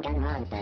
Danganronpa.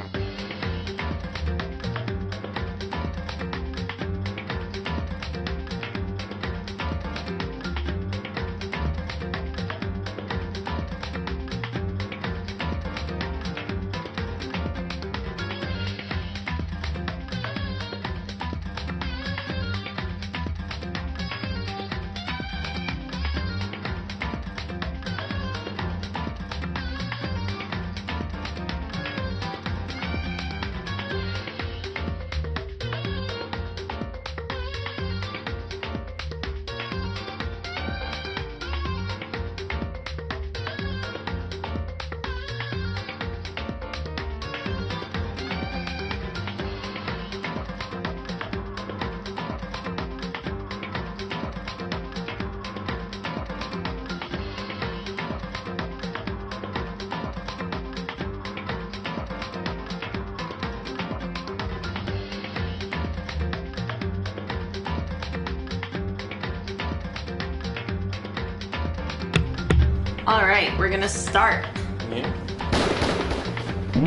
Alright, we're gonna start. Yeah.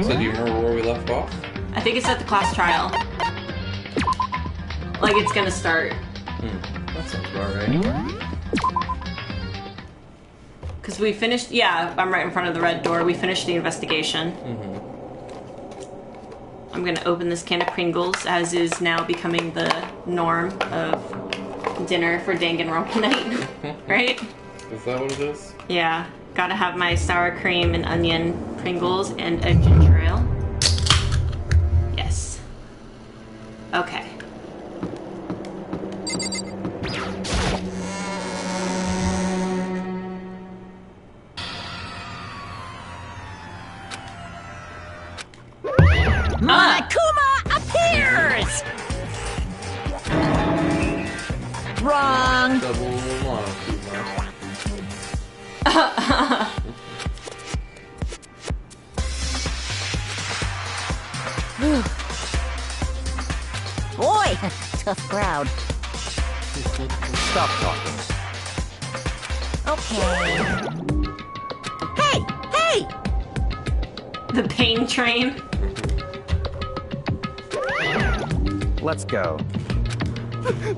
So do you remember where we left off? I think it's at the class trial. Like it's gonna start. That sounds about right. Because we finished, yeah, I'm right in front of the red door. We finished the investigation. I'm gonna open this can of Pringles, as is now becoming the norm of dinner for Danganronpa night. Right? Is that what it is? Yeah. Gotta have my sour cream and onion Pringles and a ginger ale. Yes. Okay. Monokuma appears! Wrong! Double Monokuma. Boy, tough crowd. Stop talking. Okay. Hey! Hey! The pain train. Let's go.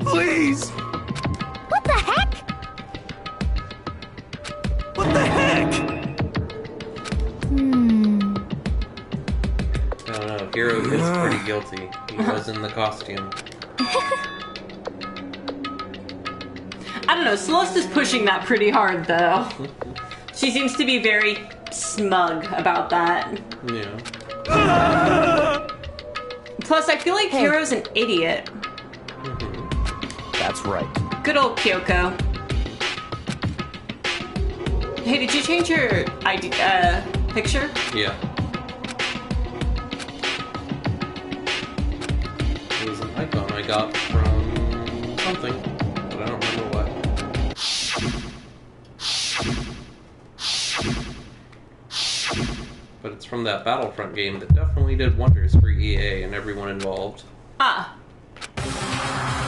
Please! What the heck? What the heck? I don't know. Hero is pretty guilty. He was in the costume. I don't know, Celeste is pushing that pretty hard, though. She seems to be very smug about that. Yeah. Plus, I feel like Hero's an idiot. That's right. Good old Kyoko. Hey, did you change your ID, picture? Yeah. It was an icon I got from something, but I don't remember what. But it's from that Battlefront game that definitely did wonders for EA and everyone involved. Ah.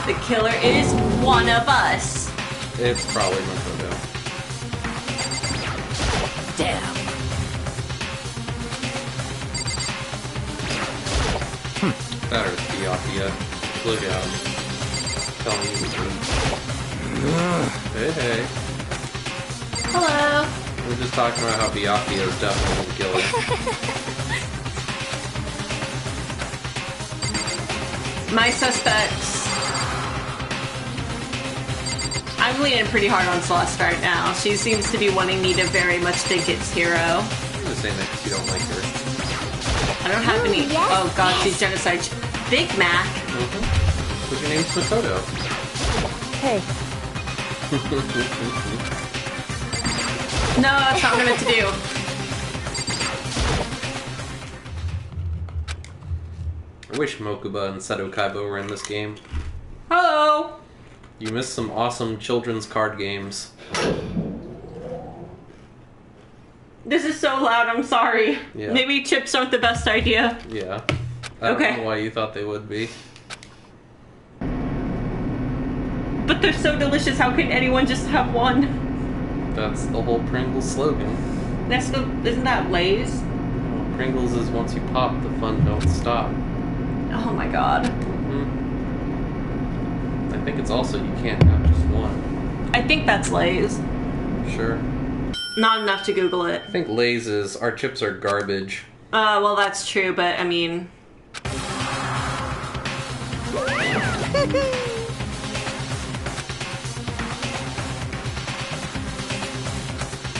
The killer is one of us. It's probably Makoto. Damn. Better Theophia. Look out. Telling you the truth. Hey, hey. Hello. We're just talking about how Byakuya is definitely the killer. My suspects. I'm leaning pretty hard on Celeste right now. She seems to be wanting me to very much think it's Hero. You're just saying that because you don't like her. I don't have any. yes, Oh god, she's genocide. Big Mac. But your name's Makoto. Hey. No, that's not what I meant to do. I wish Mokuba and Seto Kaiba were in this game. Hello. You missed some awesome children's card games. This is so loud, I'm sorry. Yeah. Maybe chips aren't the best idea. Yeah. I don't Okay. know why you thought they would be. But they're so delicious, how can anyone just have one? That's the whole Pringles slogan. Isn't that Lay's? Pringles is once you pop, the fun don't stop. Oh my god. I think it's also you can't have just one. I think that's Lay's. Sure. Not enough to Google it. I think Lay's is our chips are garbage. Well, that's true, but I mean.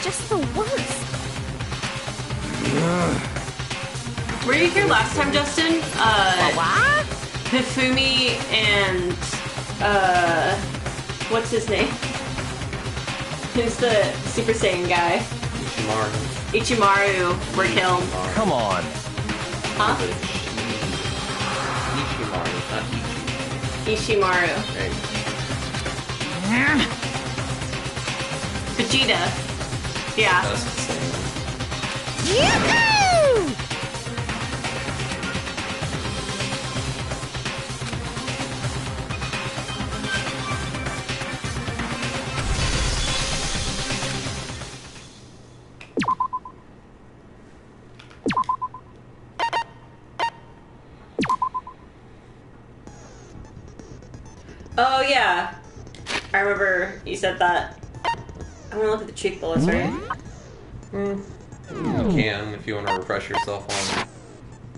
Just the worst. Were you here last time, Justin? What? Hifumi and what's his name? Who's the Super Saiyan guy? Ichimaru were killed. Come on. Huh? Ishimaru, not Ichi. Ishimaru. Right. Vegeta. Yeah. That's the same. Yoo-hoo! Oh yeah. I remember you said that. I'm gonna look at the cheek bullets, right? You can if you want to refresh yourself on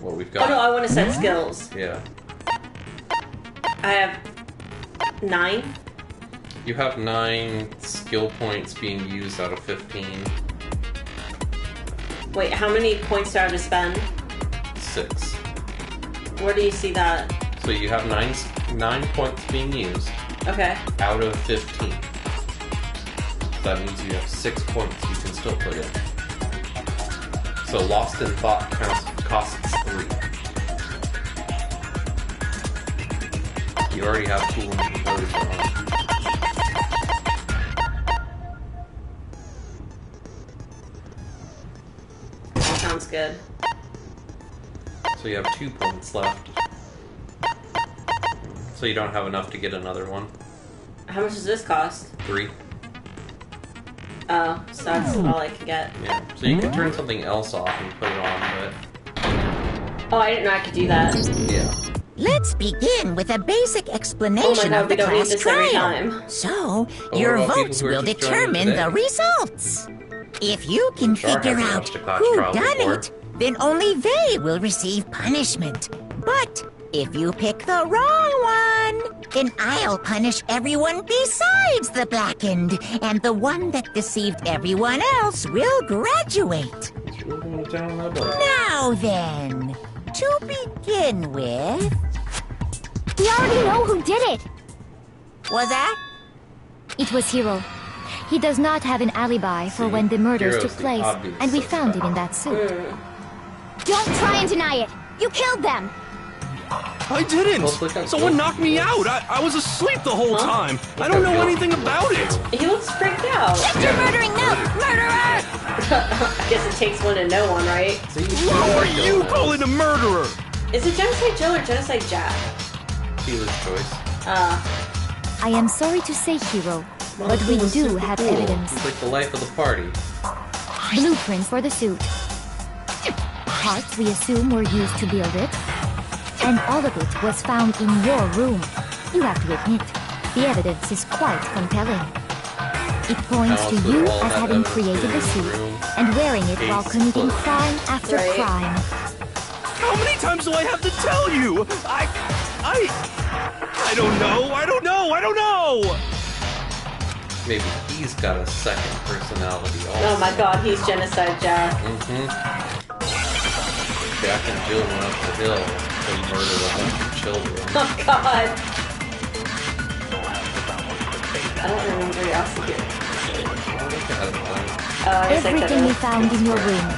what we've got. Oh no, I want to set skills. Yeah. I have 9. You have 9 skill points being used out of 15. Wait, how many points do I have to spend? 6. Where do you see that? So you have 9 points being used Okay. out of 15. That means you have 6 points you can still put in. So Lost in Thought costs 3. You already have cool and composure on. Sounds good. So you have 2 points left. So you don't have enough to get another one. How much does this cost? 3. Oh, so that's all I can get. Yeah. So you can turn something else off and put it on, Oh, I didn't know I could do that. but yeah. Let's begin with a basic explanation God, of we the don't need class this every trial. time. So, what your about people votes who are will just joining determine today? the results. If you can Char figure hasn't out watched a class who trial done before. it, then only they will receive punishment. But if you pick the wrong one, then I'll punish everyone besides the blackened, and the one that deceived everyone else will graduate. It's really going down that way. Now then, to begin with... We already know who did it! Was that? It was Hiro. He does not have an alibi for when the murders Hiro's took the place, obvious and we suspect. found it in that suit. Don't try and deny it! You killed them! I didn't! Well, look at Someone both. knocked me out! I was asleep the whole time! I don't know anything about it! He looks freaked out. You're murdering them! Murderer! I guess it takes one to know one, right? See, Who are you calling a murderer? Is it Genocide Jill or Genocide Jack? Dealer's choice. I am sorry to say, Hiro, but we do have evidence. He's like the life of the party. Blueprints for the suit. Parts we assume were used to build it. And all of it was found in your room. You have to admit, the evidence is quite compelling. It points to also you all as that having evidence created the in the suit room. and wearing it while Case committing closed. crime after Right. crime. How many times do I have to tell you? I don't know! Maybe he's got a second personality also. Oh my god, he's Genocide Jack. Jack and Jill went up the hill and murdered a bunch of children. Oh god. I don't remember else here. Oh, look at it, then. I guess I Everything we could've. found in your room.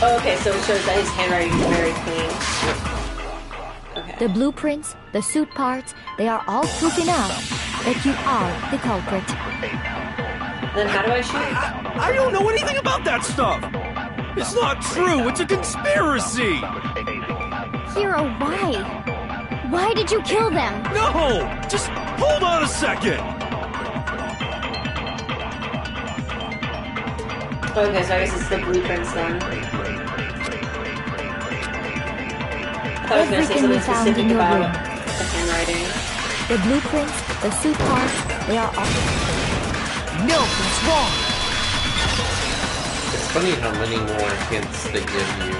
Oh, okay, so it shows that his handwriting is very clean. Okay. The blueprints, the suit parts, they are all proof enough that you are the culprit. Then how do I shoot? I don't know anything about that stuff! It's not true! It's a conspiracy! Hiro, why? Why did you kill them? No! Just hold on a second! Okay, so I guess it's the blueprints then. I was gonna say Everything we something found in specific your about room. the handwriting. The blueprints, the suit parts, they are all... No, it's wrong. It's funny how many more hints they give you.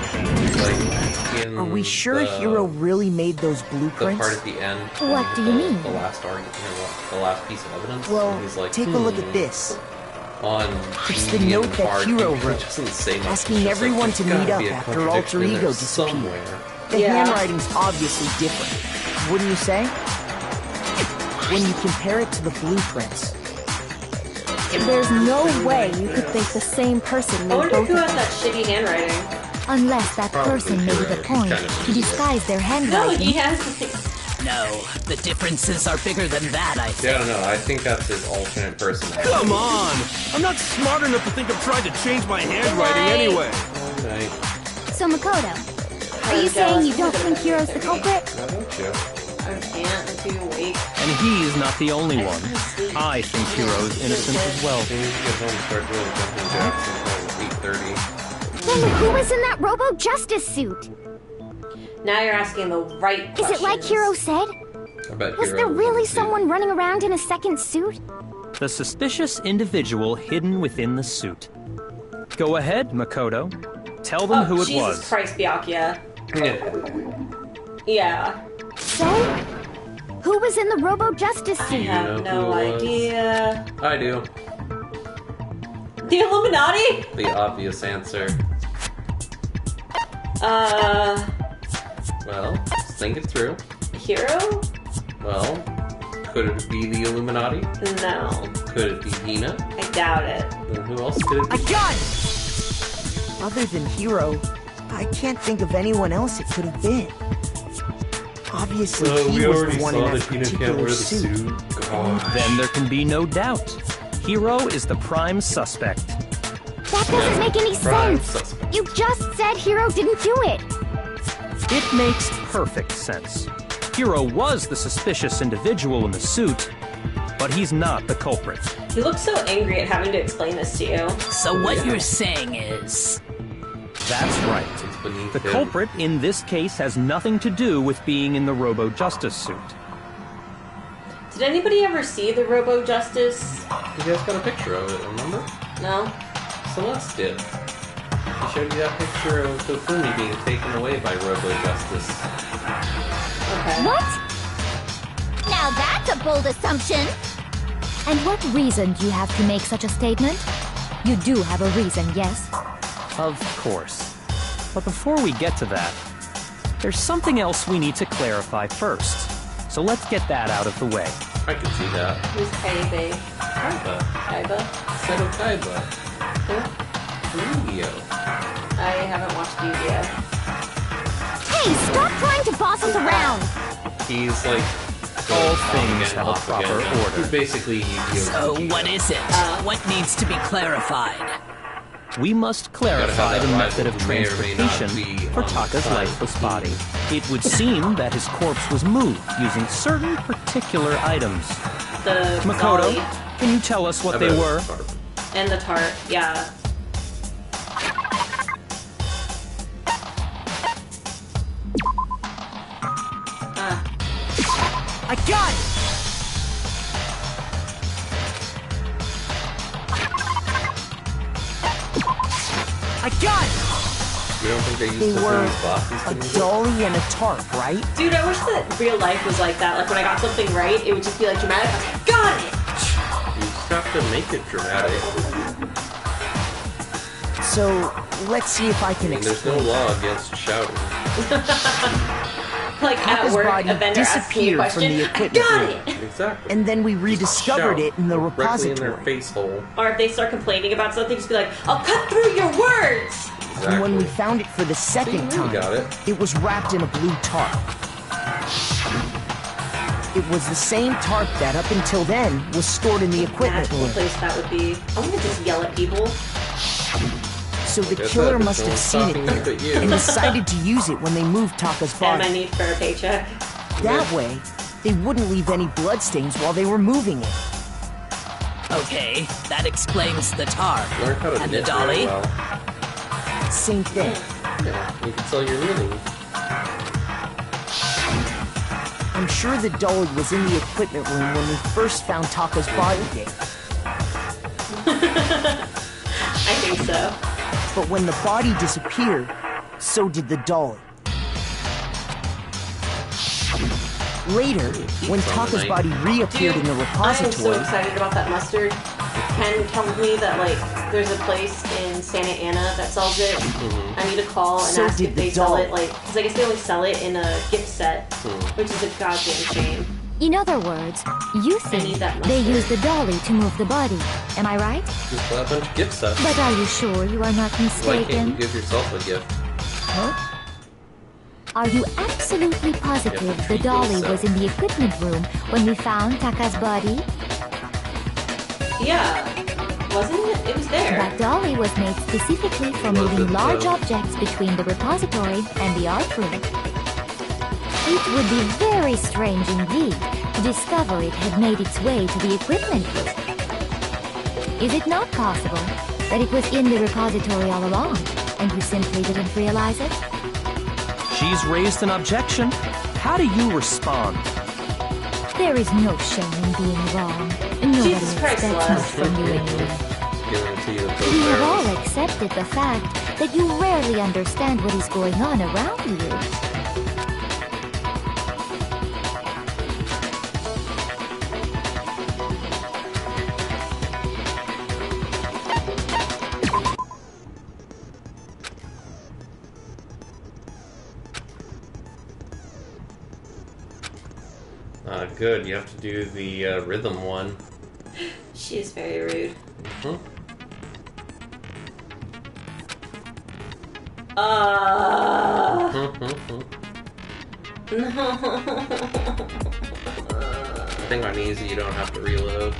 Like in Are we sure the, Hiro really made those the blueprints? part at the end. What do you mean? The last argument, the last piece of evidence. Well, and he's like, take a look at this. On It's the medium note that hard, Hiro it wrote, doesn't say much. asking It's just everyone like, to there's meet gotta up be a after Alter contradiction in Ego there disappeared. somewhere. The Yeah. handwriting's obviously different, wouldn't you say? When you compare it to the blueprints. There's no way you could think the same person I made wonder both who of has them. that shitty handwriting. Unless that Probably person made it a Hiro. point Kind of to disguise their No, handwriting. he has. No, the differences are bigger than that, I think. Yeah, I don't know. I think that's his alternate personality. Come on! I'm not smart enough to think I'm trying to change my handwriting Right. anyway. Right. So Makoto, are you saying you don't think Hiro's the culprit? Why don't you? I can't. I'm too awake. And he's not the only one. I think Hiro is innocent as well. As soon as you get home, start doing jumping jacks until 8:30. Then who was in that Robo Justice suit? Now you're asking the right Is questions. it like Hiro said? I bet Was Hiro there was really in the suit. someone running around in a second suit? The suspicious individual hidden within the suit. Go ahead, Makoto. Tell them who it Jesus was. Christ, Byakuya. Yeah. Yeah. So, who was in the Robo Justice I suit? have know no who it was? idea. I do. The Illuminati? The obvious answer. Well, let's think it through. Hiro? Well, could it be the Illuminati? No. Could it be Hina? I doubt it. Then who else could it I be? got it! Other than Hiro, I can't think of anyone else it could have been. Obviously, he was the one in that particular suit. God. Then there can be no doubt. Hiro is the prime suspect. That doesn't make any Prime sense. suspect. You just said Hiro didn't do it. It makes perfect sense. Hiro was the suspicious individual in the suit, but he's not the culprit. You look so angry at having to explain this to you. So what you're saying is... That's right. It's beneath The him. culprit in this case has nothing to do with being in the Robo Justice suit. Did anybody ever see the Robo Justice? You guys got a picture of it, remember? No? Celeste did. She showed you that picture of Tofumi being taken away by Robo Justice. Okay. What? Now that's a bold assumption. And what reason do you have to make such a statement? You do have a reason, yes? Of course. But before we get to that, there's something else we need to clarify first. So let's get that out of the way. I can see that. Who's Kaiba? Kaiba. Kaiba? Seto Kaiba. Who? Yu-Gi-Oh! I haven't watched Yu-Gi-Oh! Hey, stop trying to boss us around. He's like... All off things again, have a off proper again. order. He's basically Yu-Gi-Oh! So what is it? What needs to be clarified? We must clarify Gotta the have that method of rival who may or may not transportation be for on the Taka's side lifeless of the body. team. It would seem that his corpse was moved using certain particular items. The Makoto, Zolly can you tell us what I they bet it were? was Barb. and the tart, yeah. I got it! I got it! You don't think they used They to were use bosses a to do it? dolly and a tarp, right? Dude, I wish that real life was like that. Like when I got something right, it would just be like dramatic. I was like, got it! You just have to make it dramatic. So, let's see if I I can mean, there's no explain. law against shouting. Like at Taka's work, body a vendor asks me a disappeared from question. the I equipment got room. it! Exactly. And then we Just rediscovered shout it in the directly in their repository. face hole. Or if they start complaining about something, just be like, I'll cut through your words! Exactly. And when we found it for the second See, you time, got it. it was wrapped in a blue tarp. It was the same tarp that, up until then, was stored in the equipment Magical room. place that would be. I'm gonna just yell at people. So the Like I killer said, must there's have no seen it stopping there but you. and decided to use it when they moved Taka's And my body. need for a paycheck. That way, they wouldn't leave any bloodstains while they were moving it. Okay, that explains the tar. Learn how to And the knit very dolly? well. Same thing. Yeah, you can sell your knitting. I'm sure the dolly was in the equipment room when we first found Taka's body there. I think so. But when the body disappeared, so did the dolly. Later, when Taka's body reappeared in the I am so repository, excited about that mustard. Ken told me that, like, there's a place in Santa Ana that sells it. I need to call and So ask did if the they sell doll. it, like, because I guess they only sell it in a gift set, which is a goddamn shame. In other words, you need think that they mustard. used the dolly to move the body. Am I right? Just buy a bunch of gift sets. But are you sure you are not Why can't you mistaken? give yourself a gift? Are you absolutely positive Yeah, the treat dolly yourself. was in the equipment room when we found Taka's body? Yeah. Wasn't it? It was there. That dolly was made specifically for Was moving it, large though? objects between the repository and the art room. It would be very strange indeed to discover it had made its way to the equipment room. Is it not possible that it was in the repository all along, and you simply didn't realize it? She's raised an objection. How do you respond? There is no shame in being wrong. Nobody Jesus Christ, expects much Celeste. from you anyway. Giving it to you with We those have all arrows. accepted the fact that you rarely understand what is going on around you. Good, you have to do the rhythm one. She is very rude. Hmm? No. I think on easy you don't have to reload.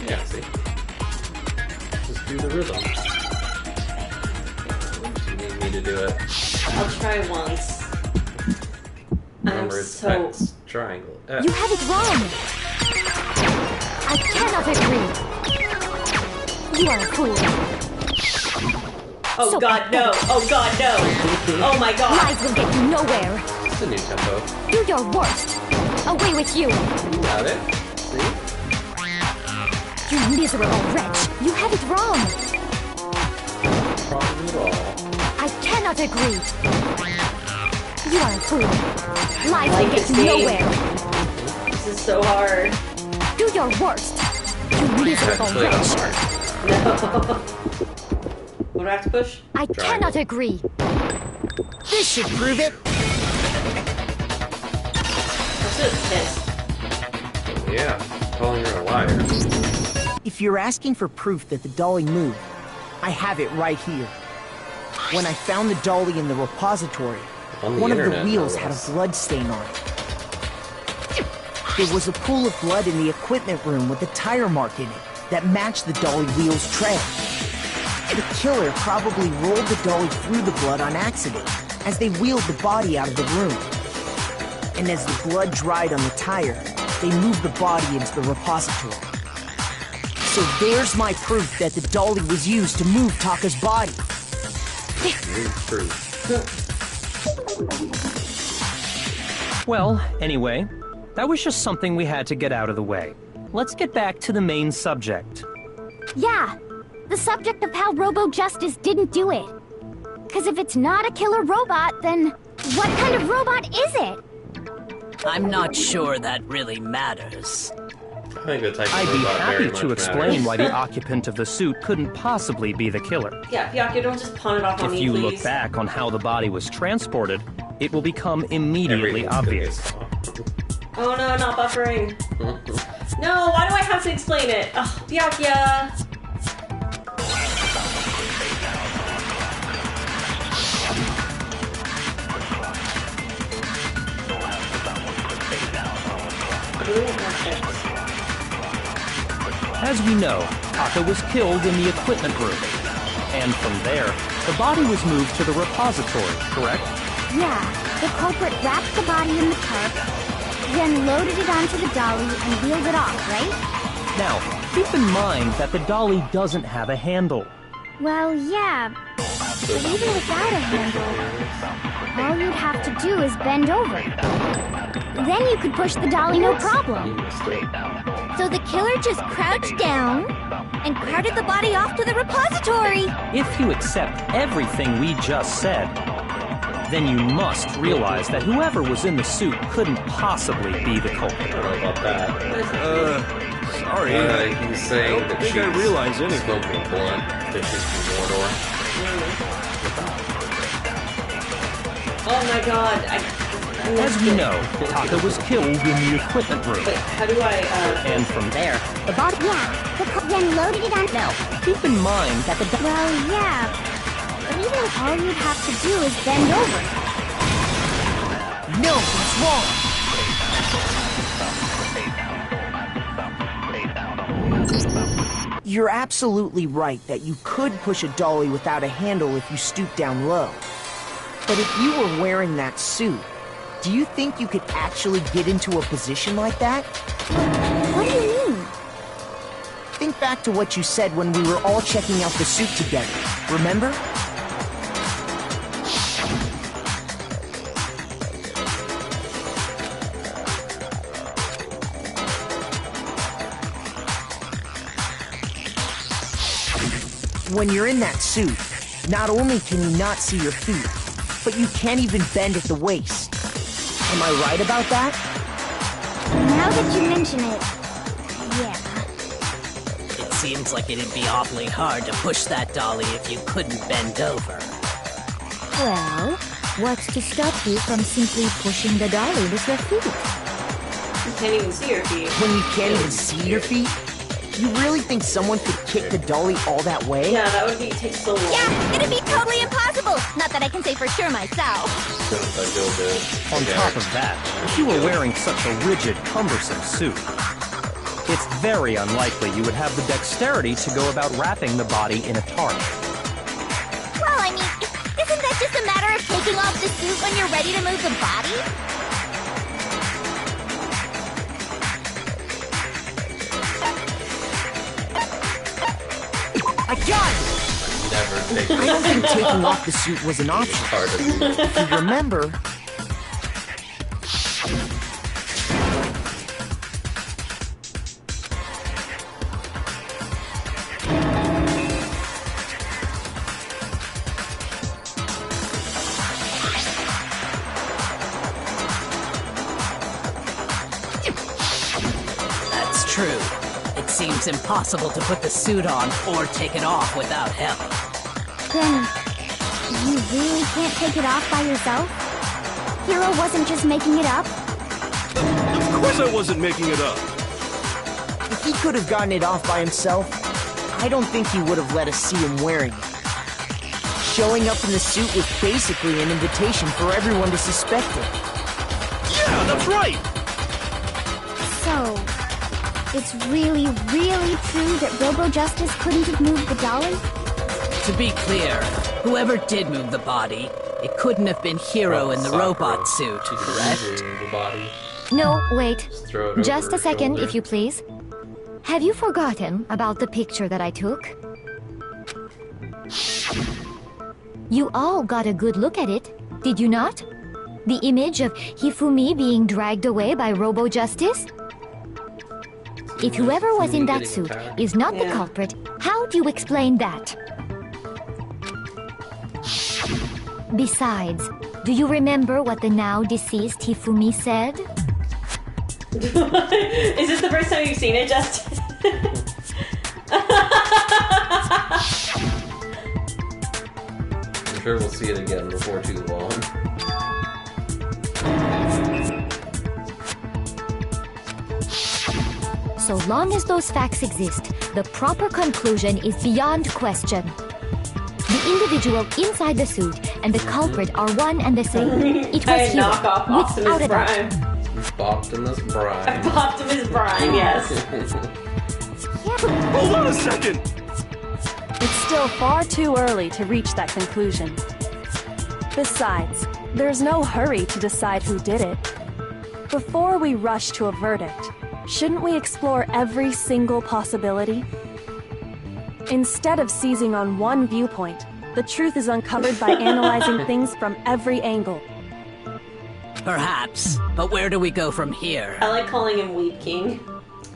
Yeah, see? Just do the rhythm. You need me to do it. I'll try once. Remember, I'm it's so... X, triangle, F. You have it wrong! I cannot agree! You are a fool! Oh So god, no! Oh god, no! Oh my god! Lies will get you nowhere! It's a new tempo. Do your worst! Away with you! You got it. See? You miserable wretch! You have it wrong! Problem at all. I cannot agree! You are a fool! Lies will Like get this you game. nowhere! This is so hard. Do your worst! You miserable Actually, I'm wretch! smart. No. What do I have to push? I cannot agree! this should prove it. I'm so pissed. Yeah, calling her a liar. If you're asking for proof that the dolly moved, I have it right here. When I found the dolly in the repository, On the one of the internet, wheels no had a less. blood stain on it. There was a pool of blood in the equipment room with a tire mark in it that matched the dolly wheel's tread. The killer probably rolled the dolly through the blood on accident as they wheeled the body out of the room. And as the blood dried on the tire, they moved the body into the repository. So there's my proof that the dolly was used to move Taka's body. True. Well, anyway, that was just something we had to get out of the way. Let's get back to the main subject. Yeah, the subject of how Robo-Justice didn't do it. Because if it's not a killer robot, then what kind of robot is it? I'm not sure that really matters. I think the type of I'd be robot very happy much to explain matters. why the occupant of the suit couldn't possibly be the killer. Yeah, Pyaku, don't just pawn it off on If me, you please. look back on how the body was transported, it will become immediately Everything's gonna obvious. get solved. Oh no, not buffering. No, why do I have to explain it? Ugh, Pyaku. I really want more chips. As we know, Taka was killed in the equipment room. And from there, the body was moved to the repository, correct? Yeah, the culprit wrapped the body in the tarp, then loaded it onto the dolly and wheeled it off, right? Now, keep in mind that the dolly doesn't have a handle. Well, yeah, but even without a handle, all you'd have to do is bend over. Then you could push the dolly no problem. So the killer just crouched down and carted the body off to the repository. If you accept everything we just said, then you must realize that whoever was in the suit couldn't possibly be the culprit. I don't know about that. Sorry. He's saying that she's realize anything. smoking blunt, that she's from Mordor. Oh my god, As we know, Taka was killed in the equipment room. Wait, how do I, And from there, The body, yeah, then loaded it on. now, keep in mind that the Well, yeah, but even all you'd have to do is bend over. No, that's wrong. You're absolutely right that you could push a dolly without a handle if you stoop down low. But if you were wearing that suit, do you think you could actually get into a position like that? What do you mean? Think back to what you said when we were all checking out the suit together. Remember? When you're in that suit, not only can you not see your feet, but you can't even bend at the waist. Am I right about that? Now that you mention it, yeah. It seems like it'd be awfully hard to push that dolly if you couldn't bend over. Well, what's to stop you from simply pushing the dolly with your feet? you can't even see your feet. When you can't even see your feet? You really think someone could kick the dolly all that way? Yeah, that would take so long. Yeah, it'd be totally impossible. Not that I can say for sure myself. on top of that, if you were wearing such a rigid, cumbersome suit, it's very unlikely you would have the dexterity to go about wrapping the body in a tarp. Well, I mean, isn't that just a matter of taking off the suit when you're ready to move the body? I got it! Never take I don't think taking off the suit was an option. part of you. If you remember, That's true. It seems impossible to put the suit on or take it off without help. Then, you really can't take it off by yourself? Hero wasn't just making it up? Of course I wasn't making it up. if he could have gotten it off by himself, I don't think he would have let us see him wearing it. Showing up in the suit was basically an invitation for everyone to suspect it. Yeah, that's right. So, it's really, really true that Robo-Justice couldn't have moved the dolly? To be clear, whoever did move the body, it couldn't have been Hero in the robot suit, correct? The body. No, wait. Throw it Just over a her second, shoulder. if you please. Have you forgotten about the picture that I took? You all got a good look at it, did you not? The image of Hifumi being dragged away by Robo-Justice? If whoever was in that suit is not the Yeah. culprit, how do you explain that? Besides, do you remember what the now deceased Hifumi said? Is this the first time you've seen it, Justin? I'm sure we'll see it again before too long. So long as those facts exist, the proper conclusion is beyond question. The individual inside the suit and the culprit are one and the same. It was I Hero, knock off without Optimus a doubt. Prime. Optimus Prime. Optimus Prime, yes. Yeah, Hold on a second! It's still far too early to reach that conclusion. Besides, there's no hurry to decide who did it. Before we rush to a verdict, shouldn't we explore every single possibility? Instead of seizing on one viewpoint, the truth is uncovered by analyzing things from every angle. Perhaps, but where do we go from here? I like calling him Weed King.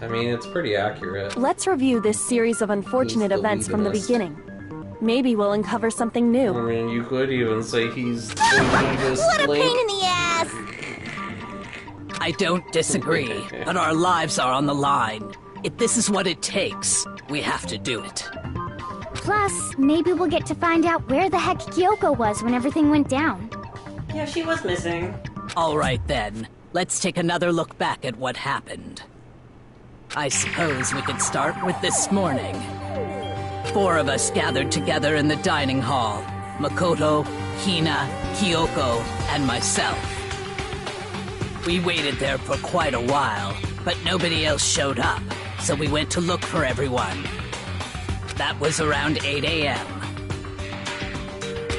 I mean, it's pretty accurate. Let's review this series of unfortunate He's the events from the leaderless. beginning. Maybe we'll uncover something I new. mean, you could even say he's the weakest What a link. pain in the ass! I don't disagree, but our lives are on the line. If this is what it takes, we have to do it. Plus, maybe we'll get to find out where the heck Kyoko was when everything went down. Yeah, she was missing. All right then, let's take another look back at what happened. I suppose we could start with this morning. 4 of us gathered together in the dining hall. Makoto, Hina, Kyoko, and myself. We waited there for quite a while, but nobody else showed up, so we went to look for everyone. That was around 8 a.m.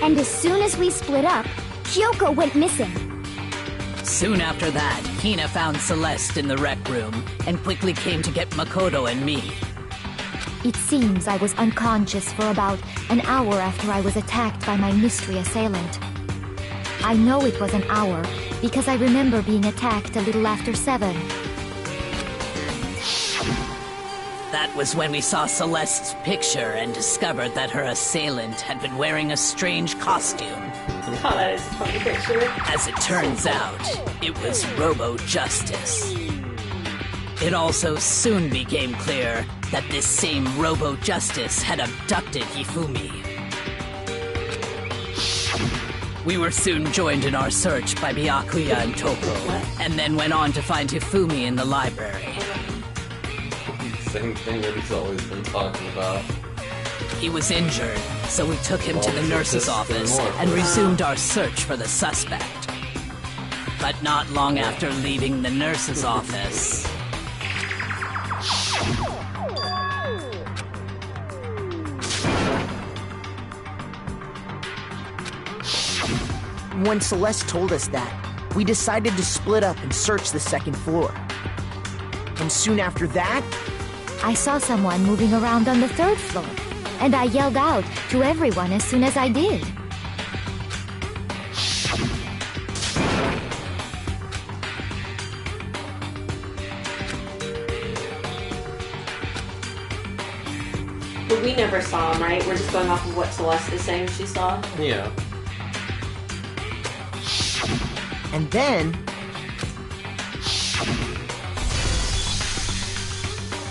And as soon as we split up, Kyoko went missing. Soon after that, Hina found Celeste in the rec room and quickly came to get Makoto and me. It seems I was unconscious for about an hour after I was attacked by my mystery assailant. I know it was an hour because I remember being attacked a little after 7. That was when we saw Celeste's picture and discovered that her assailant had been wearing a strange costume. Oh, that is a funny picture. As it turns out, it was Robo-Justice. It also soon became clear that this same Robo-Justice had abducted Hifumi. We were soon joined in our search by Byakuya and Toko, and then went on to find Hifumi in the library. Same thing that he's always been talking about. He was injured, so we took him to the nurse's office and resumed our search for the suspect. But not long after leaving the nurse's office... When Celeste told us that, we decided to split up and search the second floor. And soon after that, I saw someone moving around on the 3rd floor, and I yelled out to everyone as soon as I did. But we never saw him, right? We're just going off of what Celeste is saying she saw. Yeah. and then...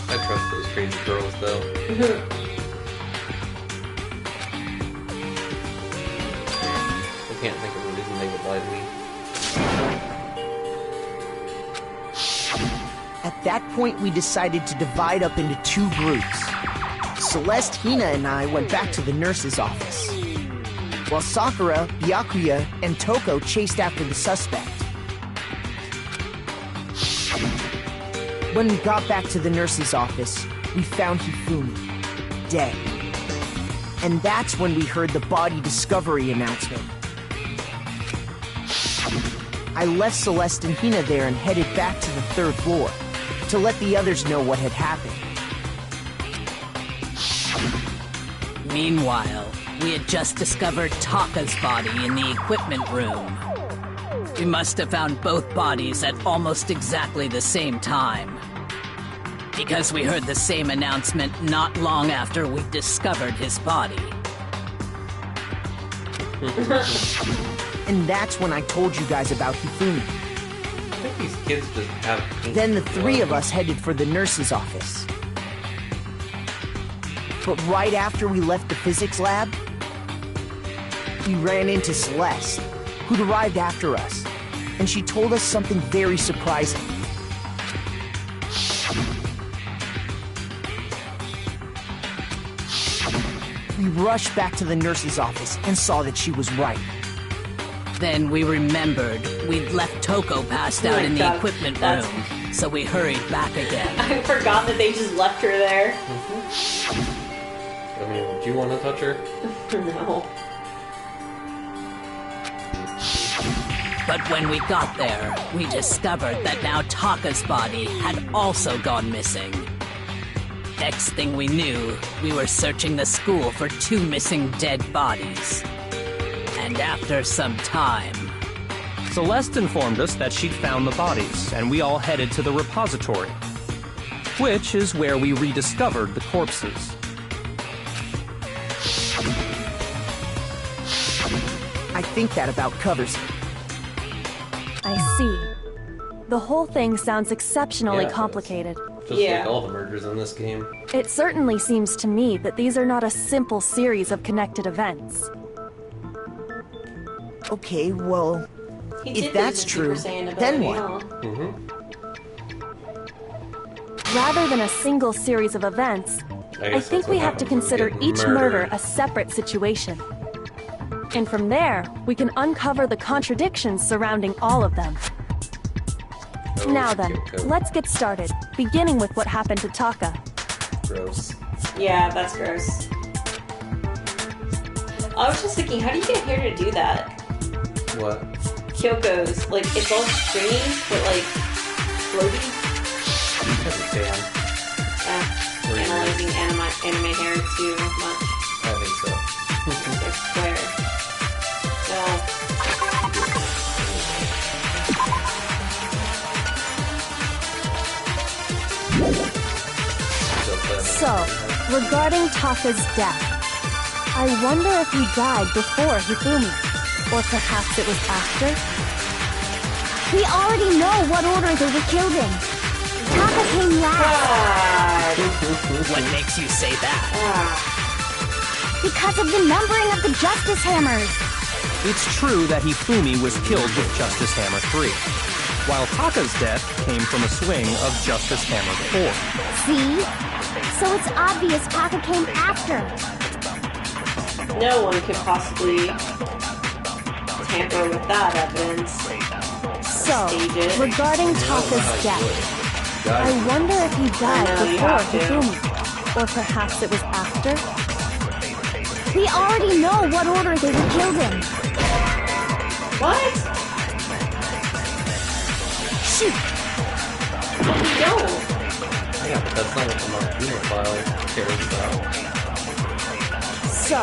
I trust those crazy girls, though. I can't think of a reason they would lie to me. At that point, we decided to divide up into 2 groups. Celeste, Hina, and I went back to the nurse's office, while Sakura, Byakuya, and Toko chased after the suspect. When we got back to the nurse's office, we found Hifumi, dead. And that's when we heard the body discovery announcement. I left Celeste and Hina there and headed back to the 3rd floor to let the others know what had happened. Meanwhile, we had just discovered Taka's body in the equipment room. We must have found both bodies at almost exactly the same time. Because we heard the same announcement not long after we discovered his body. And that's when I told you guys about Hifumi. I think these kids just have... Then the 3 of us headed for the nurse's office. But right after we left the physics lab, we ran into Celeste, who'd arrived after us, and she told us something very surprising. We rushed back to the nurse's office and saw that she was right. Then we remembered we'd left Toko passed out in the equipment room, so we hurried back again. I forgot that they just left her there. I mean, do you want to touch her? No. But when we got there, we discovered that now Taka's body had also gone missing. Next thing we knew, we were searching the school for 2 missing dead bodies. And after some time... Celeste informed us that she'd found the bodies, and we all headed to the repository, which is where we rediscovered the corpses. I think that about covers it. I see. The whole thing sounds exceptionally Yeah, it does. complicated. Just Yeah. like all the murders in this game. It certainly seems to me that these are not a simple series of connected events. Okay, well, He if did that's lose his true, Super Saiyan then ability, what? huh? Mm-hmm. Rather than a single series of events, I guess think that's we what have to happens when consider you get each murder murdered. a separate situation. And from there, we can uncover the contradictions surrounding all of them. Now then, Okay. let's get started, beginning with what happened to Taka. Gross. Yeah, that's gross. I was just thinking, how do you get here to do that? What? Kyoko's, like, it's all stringy, but, like, floaty. Because you can. Were you Analyzing anime hair too much. I think so. I swear. No. So, regarding Taka's death, I wonder if he died before Hifumi, or perhaps it was after? We already know what order they were killed in. Taka came last What makes you say that? because of the numbering of the Justice Hammers. It's true that Hifumi was killed with Justice Hammer 3, while Taka's death came from a swing of Justice Hammer 4. See? So it's obvious Taka came after. No one could possibly tamper with that evidence. So, Stage it. regarding Taka's death, I wonder if he died I know, you before have to. Hifumi, or perhaps it was after? We already know what order they were killed in. What? Shoot! But we don't. Yeah, but that's not what the Martino file cares about. So,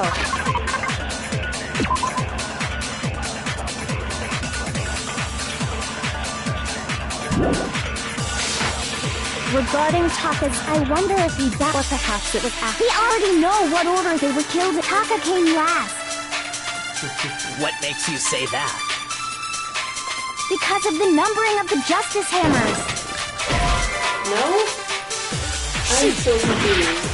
regarding Taka's, I wonder if he died, or perhaps it was after. We already know what order they were killed in. Taka came last What makes you say that? because of the numbering of the Justice Hammers. No? I'm so confused.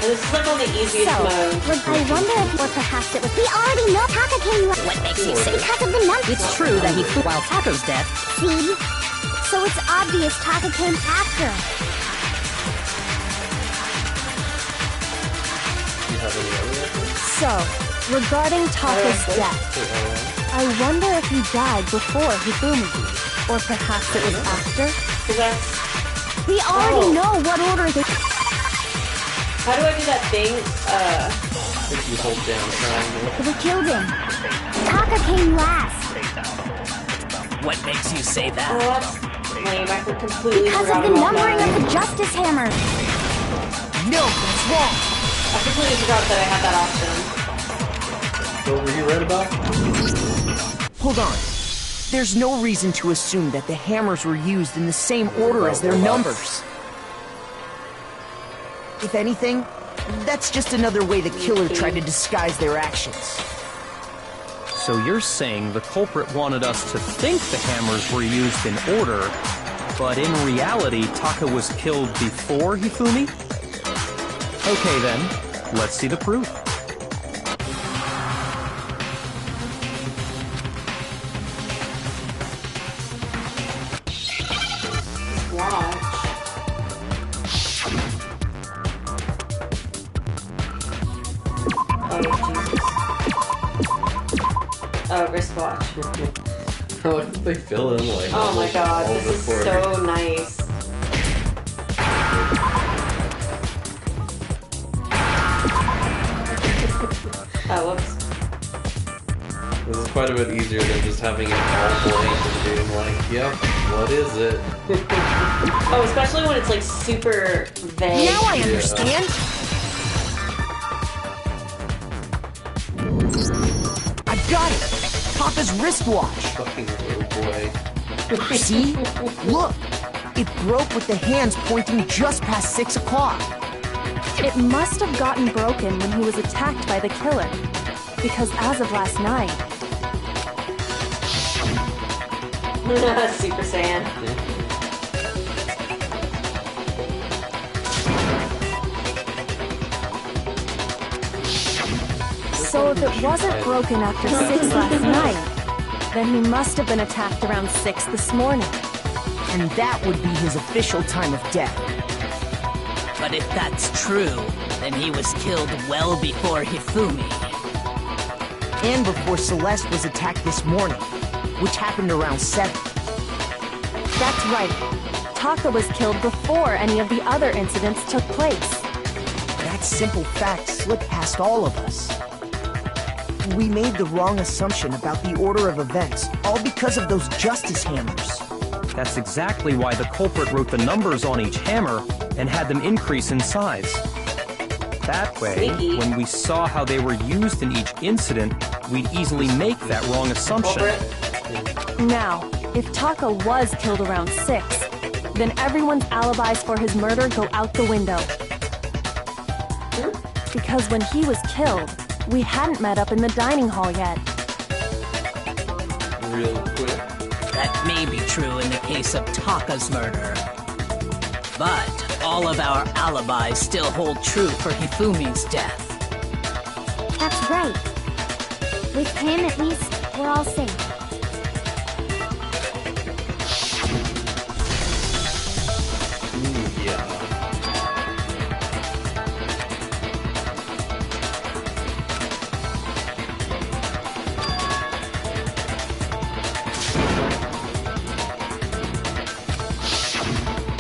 And this is like on the easiest So, mode. I wonder if, or perhaps it was. We already know Taka came last What makes you say that? because of the numbers. It's true that he flew while Taka's death. See? So it's obvious Taka came after. Do you have any other evidence? So, regarding Taka's death, I wonder if he died before Hifumi, or perhaps it was after? Because that's... We already know what order they. How do I do that thing? If you hold down triangle. They were killed in. Taka came last What makes you say Oh, that? that's lame. I completely because forgot of the about numbering that. of the Justice Hammers. No, that's wrong. I completely forgot that I had that option. What were you right about? Hold on. There's no reason to assume that the hammers were used in the same order as their numbers. If anything, that's just another way the killer tried to disguise their actions. So you're saying the culprit wanted us to think the hammers were used in order, but in reality, Taka was killed before Hifumi? Okay then, let's see the proof. Watch. Oh, Jesus. Oh, wristwatch. Look, they fill in like. Oh my god, all this the is for so nice. Oh, whoops. This is quite a bit easier than just having it all blank and being like, yep, what is it? Oh, especially when it's like super vague. Now I understand. I've got it. Papa's wristwatch. Fucking little boy. See? Look. It broke with the hands pointing just past 6 o'clock. It must have gotten broken when he was attacked by the killer. Because as of last night, Super Saiyan. so if it wasn't broken after 6 last night, then he must have been attacked around 6 this morning. And that would be his official time of death. But if that's true, then he was killed well before Hifumi. And before Celeste was attacked this morning, which happened around 7. That's right. Taka was killed before any of the other incidents took place. That simple fact slipped past all of us. We made the wrong assumption about the order of events, all because of those justice hammers. That's exactly why the culprit wrote the numbers on each hammer and had them increase in size. That way, Sneaky. when we saw how they were used in each incident, we'd easily make that wrong assumption. Now, if Taka was killed around 6, then everyone's alibis for his murder go out the window. Because when he was killed, we hadn't met up in the dining hall yet. Real quick. That may be true in the case of Taka's murder. But all of our alibis still hold true for Hifumi's death. That's right. With him, at least, we're all safe. Yeah.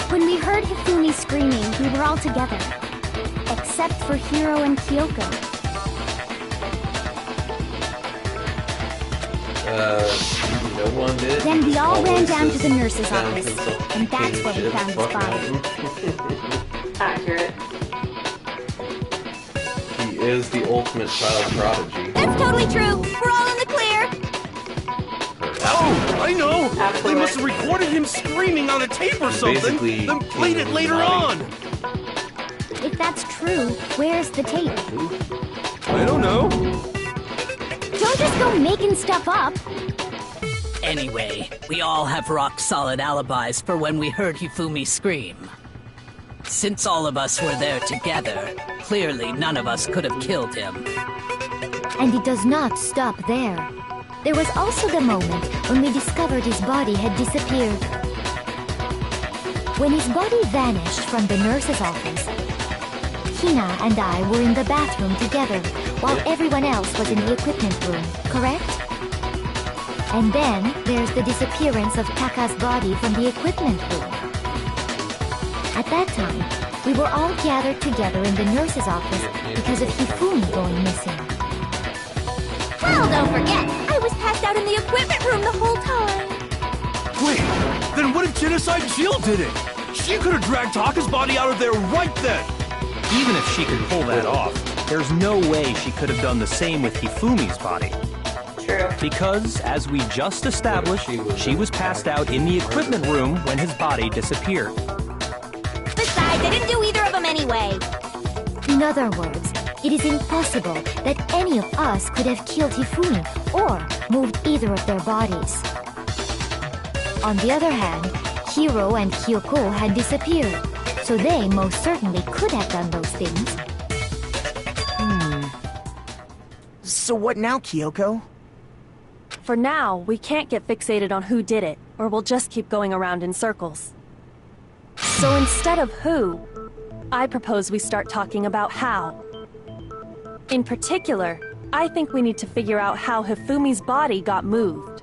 When we heard Hifumi screaming, we were all together. Except for Hiro and Kyoko. No one did. Then we all ran Always down to this the nurse's down office, himself and that's where we shit. found his Fuck body. him. Accurate. He is the ultimate child prodigy. That's totally true. We're all in the clear. Oh, I know! They Absolutely. must have recorded him screaming on a tape or something, Basically, then played it later body. on! If that's true, where's the tape? I don't know. Don't just go making stuff up. Anyway, we all have rock-solid alibis for when we heard Hifumi scream. Since all of us were there together, clearly none of us could have killed him. And it does not stop there. There was also the moment when we discovered his body had disappeared. When his body vanished from the nurse's office, Hina and I were in the bathroom together while everyone else was in the equipment room, correct? And then there's the disappearance of Taka's body from the equipment room. At that time, we were all gathered together in the nurse's office because of Hifumi going missing. Well, don't forget, I was passed out in the equipment room the whole time. Wait, then what if Genocide Jill did it? She could have dragged Taka's body out of there right then! Even if she could pull that off, there's no way she could have done the same with Hifumi's body. True. Because, as we just established, she was passed out in the equipment room when his body disappeared. Besides, I didn't do either of them anyway. In other words, it is impossible that any of us could have killed Hifumi or moved either of their bodies. On the other hand, Hiro and Kyoko had disappeared, so they most certainly could have done those things. So what now, Kyoko? For now, we can't get fixated on who did it, or we'll just keep going around in circles. So instead of who, I propose we start talking about how. In particular, I think we need to figure out how Hifumi's body got moved.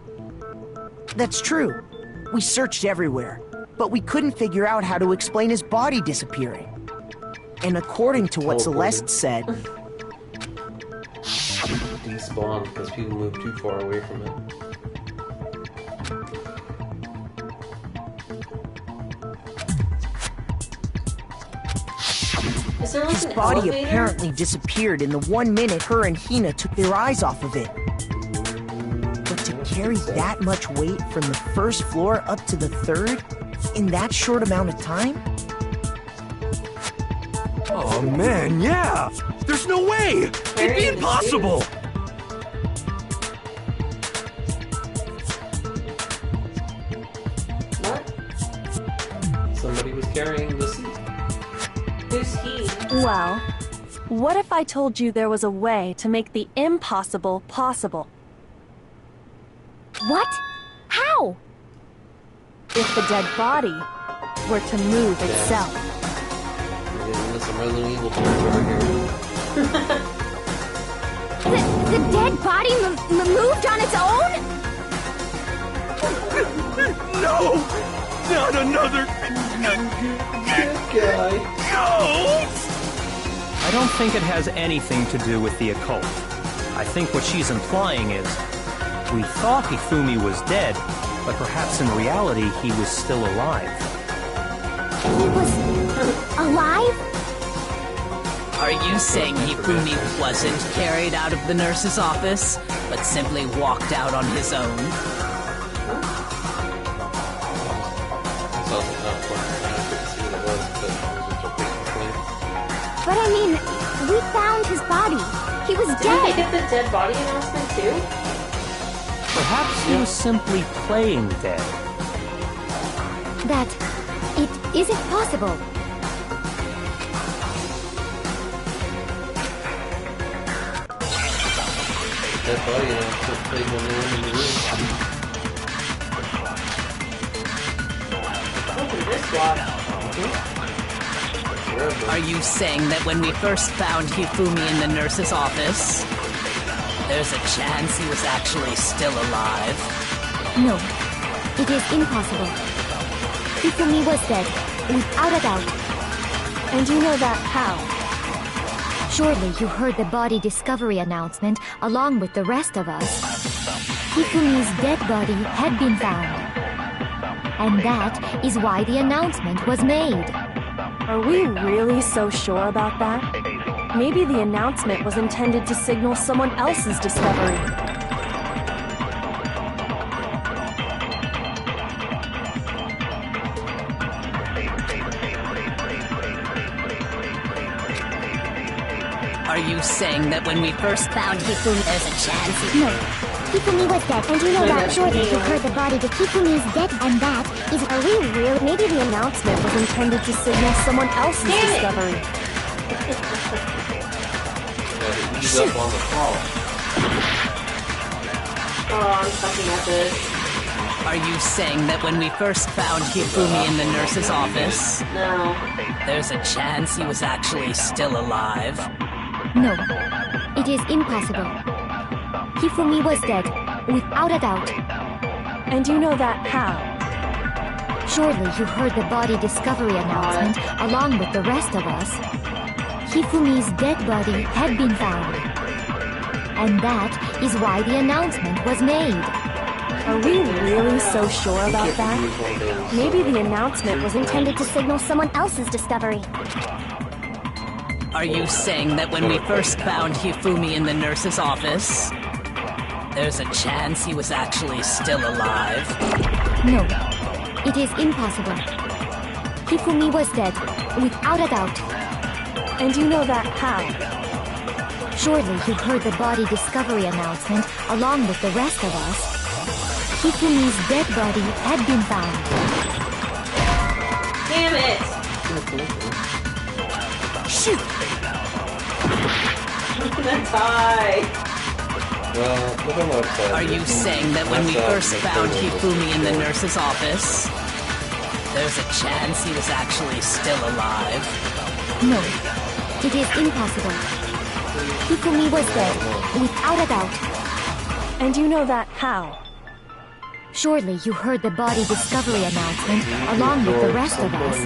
That's true. We searched everywhere, but we couldn't figure out how to explain his body disappearing. And according to what Celeste said, despawned because people moved too far away from it. Is there like His an body elevator? apparently disappeared in the 1 minute her and Hina took their eyes off of it. But to carry that much weight from the first floor up to the third in that short amount of time? Oh man, yeah! There's no way! It'd be impossible! What? Somebody was carrying the seat. Who's he? Well, what if I told you there was a way to make the impossible possible? What? How? If the dead body were to move itself. We're getting into some Resident Evil territory here. The dead body moved on its own? No! Not another Guy. ghost! I don't think it has anything to do with the occult. I think what she's implying is, we thought Hifumi was dead, but perhaps in reality he was still alive. He was alive? Are you saying Hifumi wasn't carried out of the nurse's office, but simply walked out on his own? It's also not quite accurate to see what it was, but it was just a big claim. But I mean, we found his body. He was Didn't they dead. get the dead body announcement too? Perhaps he was simply playing dead. That it isn't possible. Dead body announcement played when they went in the room. Open this watch. Are you saying that when we first found Hifumi in the nurse's office, there's a chance he was actually still alive? No, it is impossible. Hifumi was dead, without a doubt. And you know that how? Surely you heard the body discovery announcement along with the rest of us. Hifumi's dead body had been found. And that is why the announcement was made. Are we really so sure about that? Maybe the announcement was intended to signal someone else's discovery. Are you saying that when we first found Hifumi, there's a chance he... No, Hifumi was dead, and you know that. Surely you heard the body, but Hifumi is dead, and that is... Are we really? Maybe the announcement was intended to signal someone else's discovery. Ease up on the fall. Oh, I'm fucking at this. Are you saying that when we first found Hifumi in the nurse's office, No. there's a chance he was actually still alive? No, it is impossible. Hifumi was dead, without a doubt. And you know that how? Surely you heard the body discovery announcement along with the rest of us. Hifumi's dead body had been found. And that is why the announcement was made. Are we really so sure about that? Maybe the announcement was intended to signal someone else's discovery. Are you saying that when we first found Hifumi in the nurse's office, there's a chance he was actually still alive? No, it is impossible. Hifumi was dead, without a doubt. And you know that how? Surely you heard the body discovery announcement along with the rest of us. Hifumi's dead body had been found. Damn it! Shoot! That's high. Well, look on the website. Are you saying that when we first found Hifumi in the nurse's office, there's a chance he was actually still alive? No, it is impossible. Hifumi was dead, without a doubt. And you know that how? Surely you heard the body discovery announcement along with the rest of us.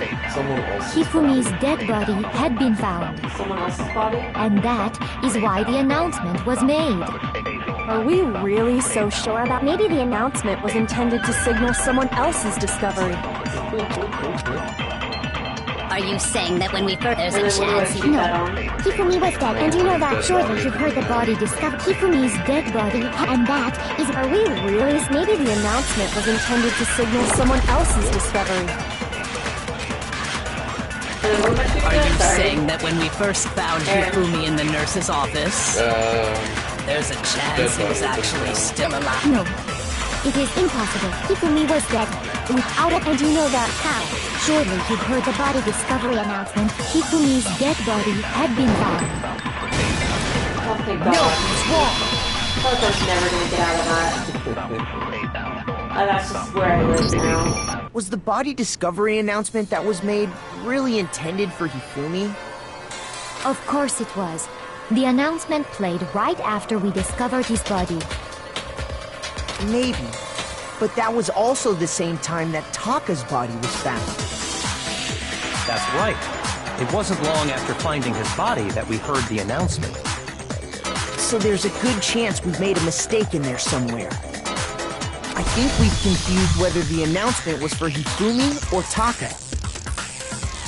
Hifumi's dead body had been found. Someone else's body? And that is why the announcement was made. Are we really so sure about maybe the announcement was intended to signal someone else's discovery? Are you saying that when we first there's And a then what do I chance keep you that on? Hifumi was dead, and you know that surely you've heard the body discovered. Hifumi's dead body, and that is... Are we really? Maybe the announcement was intended to signal someone else's discovery. And then what am I keeping Are that? you Sorry. saying that when we first found Hifumi in the nurse's office, there's a chance he was actually still alive? No. It is impossible. Hifumi was dead. Without it, and you know that how? Surely you've heard the body discovery announcement. Hifumi's dead body had been found. Oh, thank God. No, it's wrong. I feel like I was never gonna get out of that. Oh, that's just where I live now. Was the body discovery announcement that was made really intended for Hifumi? Of course it was. The announcement played right after we discovered his body. Maybe. But that was also the same time that Taka's body was found. That's right. It wasn't long after finding his body that we heard the announcement. So there's a good chance we've made a mistake in there somewhere. I think we've confused whether the announcement was for Hifumi or Taka.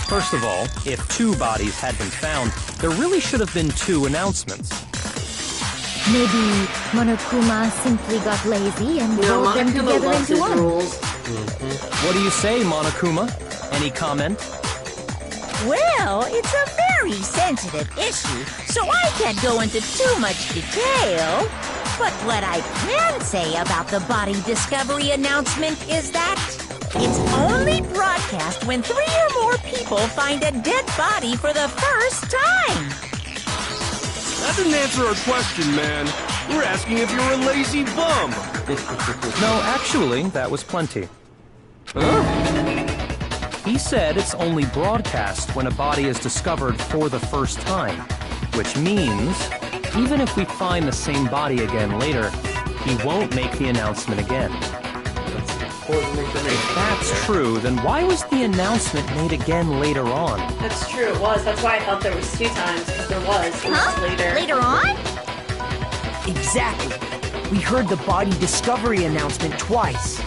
First of all, if 2 bodies had been found, there really should have been 2 announcements. Maybe Monokuma simply got lazy and You know, rolled them Monokuma together loves into his one. rules. What do you say, Monokuma? Any comment? Well, it's a very sensitive issue, so I can't go into too much detail. But what I can say about the body discovery announcement is that it's only broadcast when 3 or more people find a dead body for the first time. That didn't answer our question, man. We're asking if you're a lazy bum. No, actually, that was plenty. He said it's only broadcast when a body is discovered for the first time, which means even if we find the same body again later, he won't make the announcement again. If that's true, then why was the announcement made again later on? That's true, it was. That's why I thought there was 2 times, because there was. It was later. Later on? Exactly. We heard the body discovery announcement twice.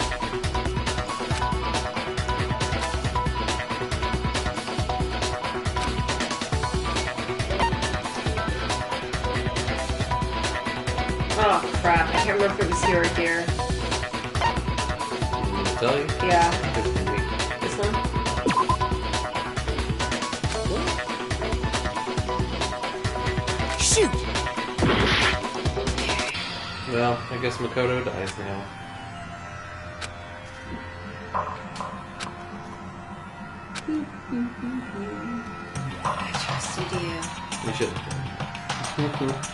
Oh, crap. I can't remember if it was here or here. Tell you? Yeah. Different week. This one? Shoot! Well, I guess Makoto dies now. I trusted you. We should have.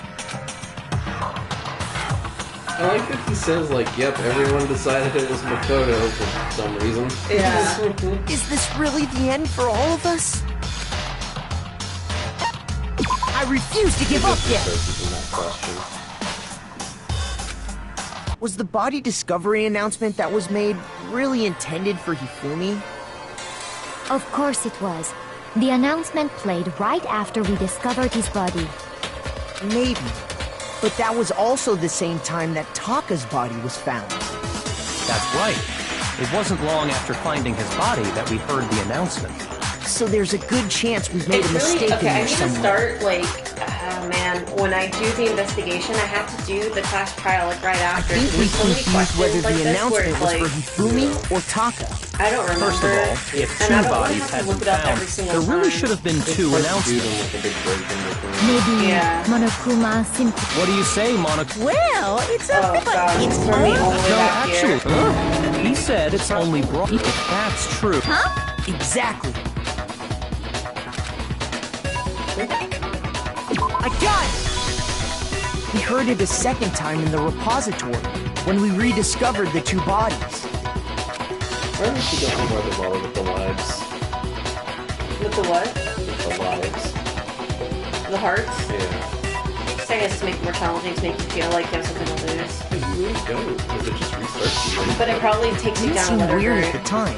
I like that he says, like, yep, everyone decided it was Makoto for some reason. Yeah. Is this really the end for all of us? I refuse to give up yet! That question. Was the body discovery announcement that was made really intended for Hifumi? Of course it was. The announcement played right after we discovered his body. Maybe. But that was also the same time that Taka's body was found. That's right. It wasn't long after finding his body that we heard the announcement. So there's a good chance we've made It's a mistake really, okay, in I there need to somewhere. start, like, oh man, when I do the investigation, I have to do the class trial, like, right I after. think we There's so many confused whether questions like the this where announcement it's was like, for Hifumi or Taka. I don't remember. First of all, if and 2 I don't wanna bodies have to had look been it up found, every single there really time. should have been 2 It's hard to do announcements. them with a big break in between. Maybe Yeah. Monokuma simply... What do you say, Monokuma? Well, it's a Oh god, it's it's for me all the way No, back actually, here. he said it's only If that's true. Exactly. I got it! We heard it a second time in the repository, when we rediscovered the 2 bodies. Why don't you get more the bother with the lives? With the what? With the lives. The hearts? Yeah. I guess to make it more challenging, to make you feel like you have something to lose. You really don't, because it just restarts you. But it probably takes you It down seemed another weird route. at the time.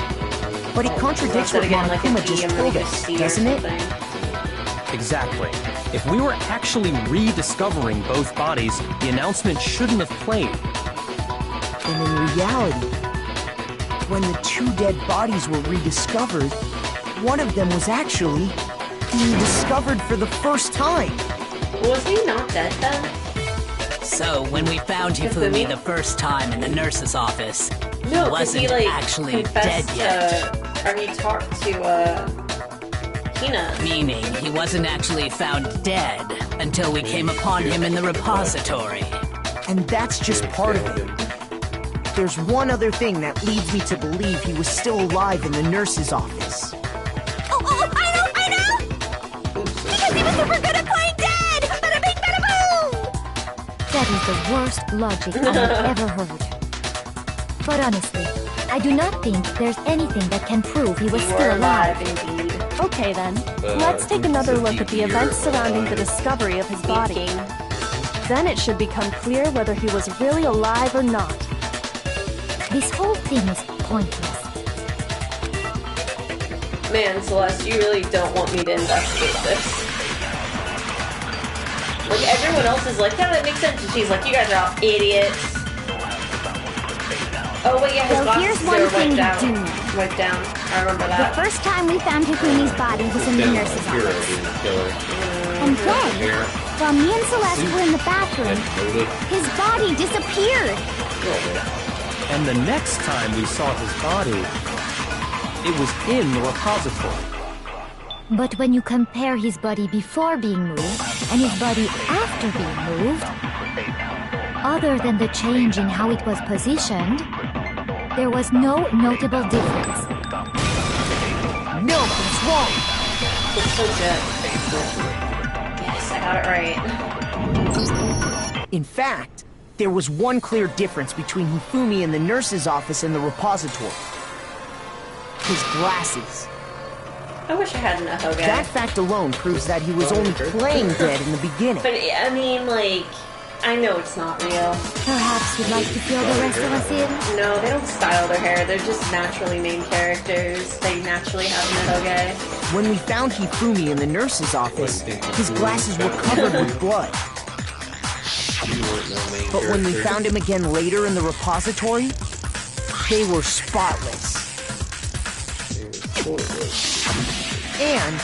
But it contradicts Instead what of getting like Monokuma a D, just I'm gonna told get a us, C or doesn't it? something. Exactly. If we were actually rediscovering both bodies, the announcement shouldn't have played. And in reality, when the two dead bodies were rediscovered, one of them was actually being discovered for the first time. Was he not dead then? So, when we found Hifumi the first time in the nurse's office, No, he 'cause wasn't he like actually dead confessed yet. or he talked to Hina. Meaning, he wasn't actually found dead until we came upon him in the repository. And that's just part of it. There's one other thing that leads me to believe he was still alive in the nurse's office. Oh, I know! Because he was super good at playing dead! Bada bing, bada boom! That is the worst logic I have ever heard. But honestly, I do not think there's anything that can prove he was You were still alive. indeed. Okay then, let's take another look at the events surrounding the discovery of his body. Then it should become clear whether he was really alive or not. This whole thing is pointless. Man, Celeste, you really don't want me to investigate this. Like, everyone else is like, yeah, that makes sense. And she's like, you guys are all idiots. Oh, wait, yeah, his Well, here's glasses one thing are to do. wiped down. I remember The that. first time we found Hifumi's body was in the nurse's Hero office. didn't kill her. And then, while me and Celeste were in the bathroom, Motive. his body disappeared. And the next time we saw his body, it was in the repository. But when you compare his body before being moved and his body after being moved, other than the change in how it was positioned, there was no notable difference. No, that's wrong! It's so good. Yes, I got it right. In fact, there was one clear difference between Hifumi in the nurse's office and the repository. His glasses. I wish I had an Ahoge. That fact alone proves that he was only playing dead in the beginning. But, I mean, like, I know it's not real. Perhaps you'd like to fill the rest of us in? No, they don't style their hair. They're just naturally named characters. They naturally have an Ahoge. When we found Hifumi in the nurse's office, his glasses were covered with blood. But when we found him again later in the repository, they were spotless. And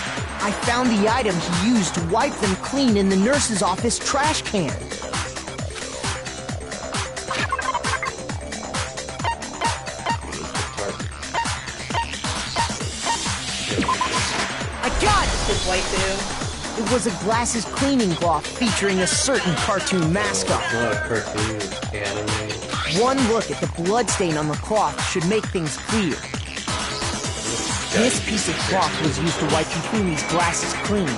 I found the item he used to wipe them clean in the nurse's office trash can. I got it! His waifu. It was a glasses cleaning cloth featuring a certain cartoon mascot. Not a cartoon, it's anime. One look at the bloodstain on the cloth should make things clear. This piece of cloth was used to wipe Hifumi's glasses clean.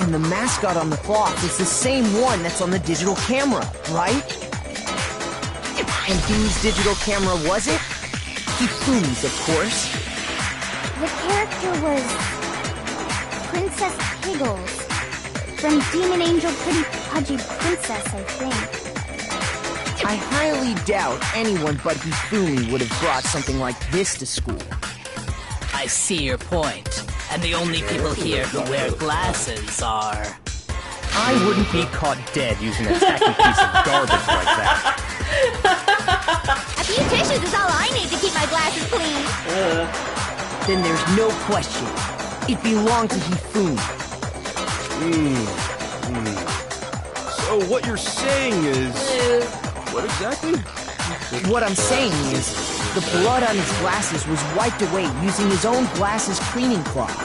And the mascot on the cloth is the same one that's on the digital camera, right? And whose digital camera was it? Hifumi's, of course. The character was Princess Piggles from Demon Angel Pretty Pudgy Princess, I think. I highly doubt anyone but Hifumi would have brought something like this to school. I see your point. And the only people here who wear glasses are... I wouldn't be caught dead using a tacky piece of garbage like that. A few tissues is all I need to keep my glasses clean. Then there's no question. It belonged to Hifumi. So what you're saying is... What exactly? What I'm saying is, the blood on his glasses was wiped away using his own glasses cleaning cloth.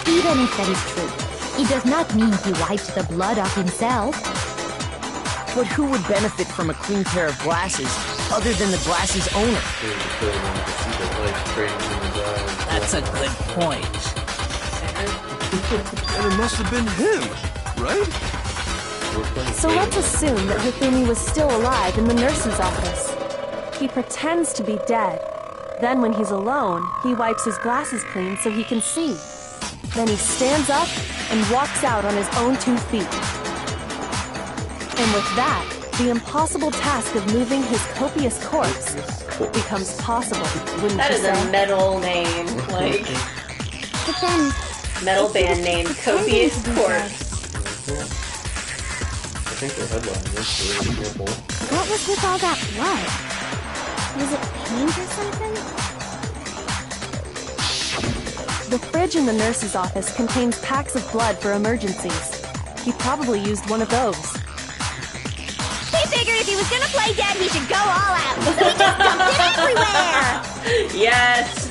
Even if that is true, it does not mean he wiped the blood off himself. But who would benefit from a clean pair of glasses other than the glasses owner? That's a good point. And it must have been him, right? So let's assume that Hifumi was still alive in the nurse's office. He pretends to be dead. Then when he's alone, he wipes his glasses clean so he can see. Then he stands up and walks out on his own 2 feet. And with that, the impossible task of moving his copious corpse becomes possible, wouldn't That you is say? a metal name. Like, But then, metal if he band was name, pretending Copious to be Corpse. I think the headline is really careful. what was with all that blood? Was it paint or something? The fridge in the nurse's office contains packs of blood for emergencies. He probably used one of those. He figured if he was gonna play dead, he should go all out. So he just dumped it everywhere. Yes.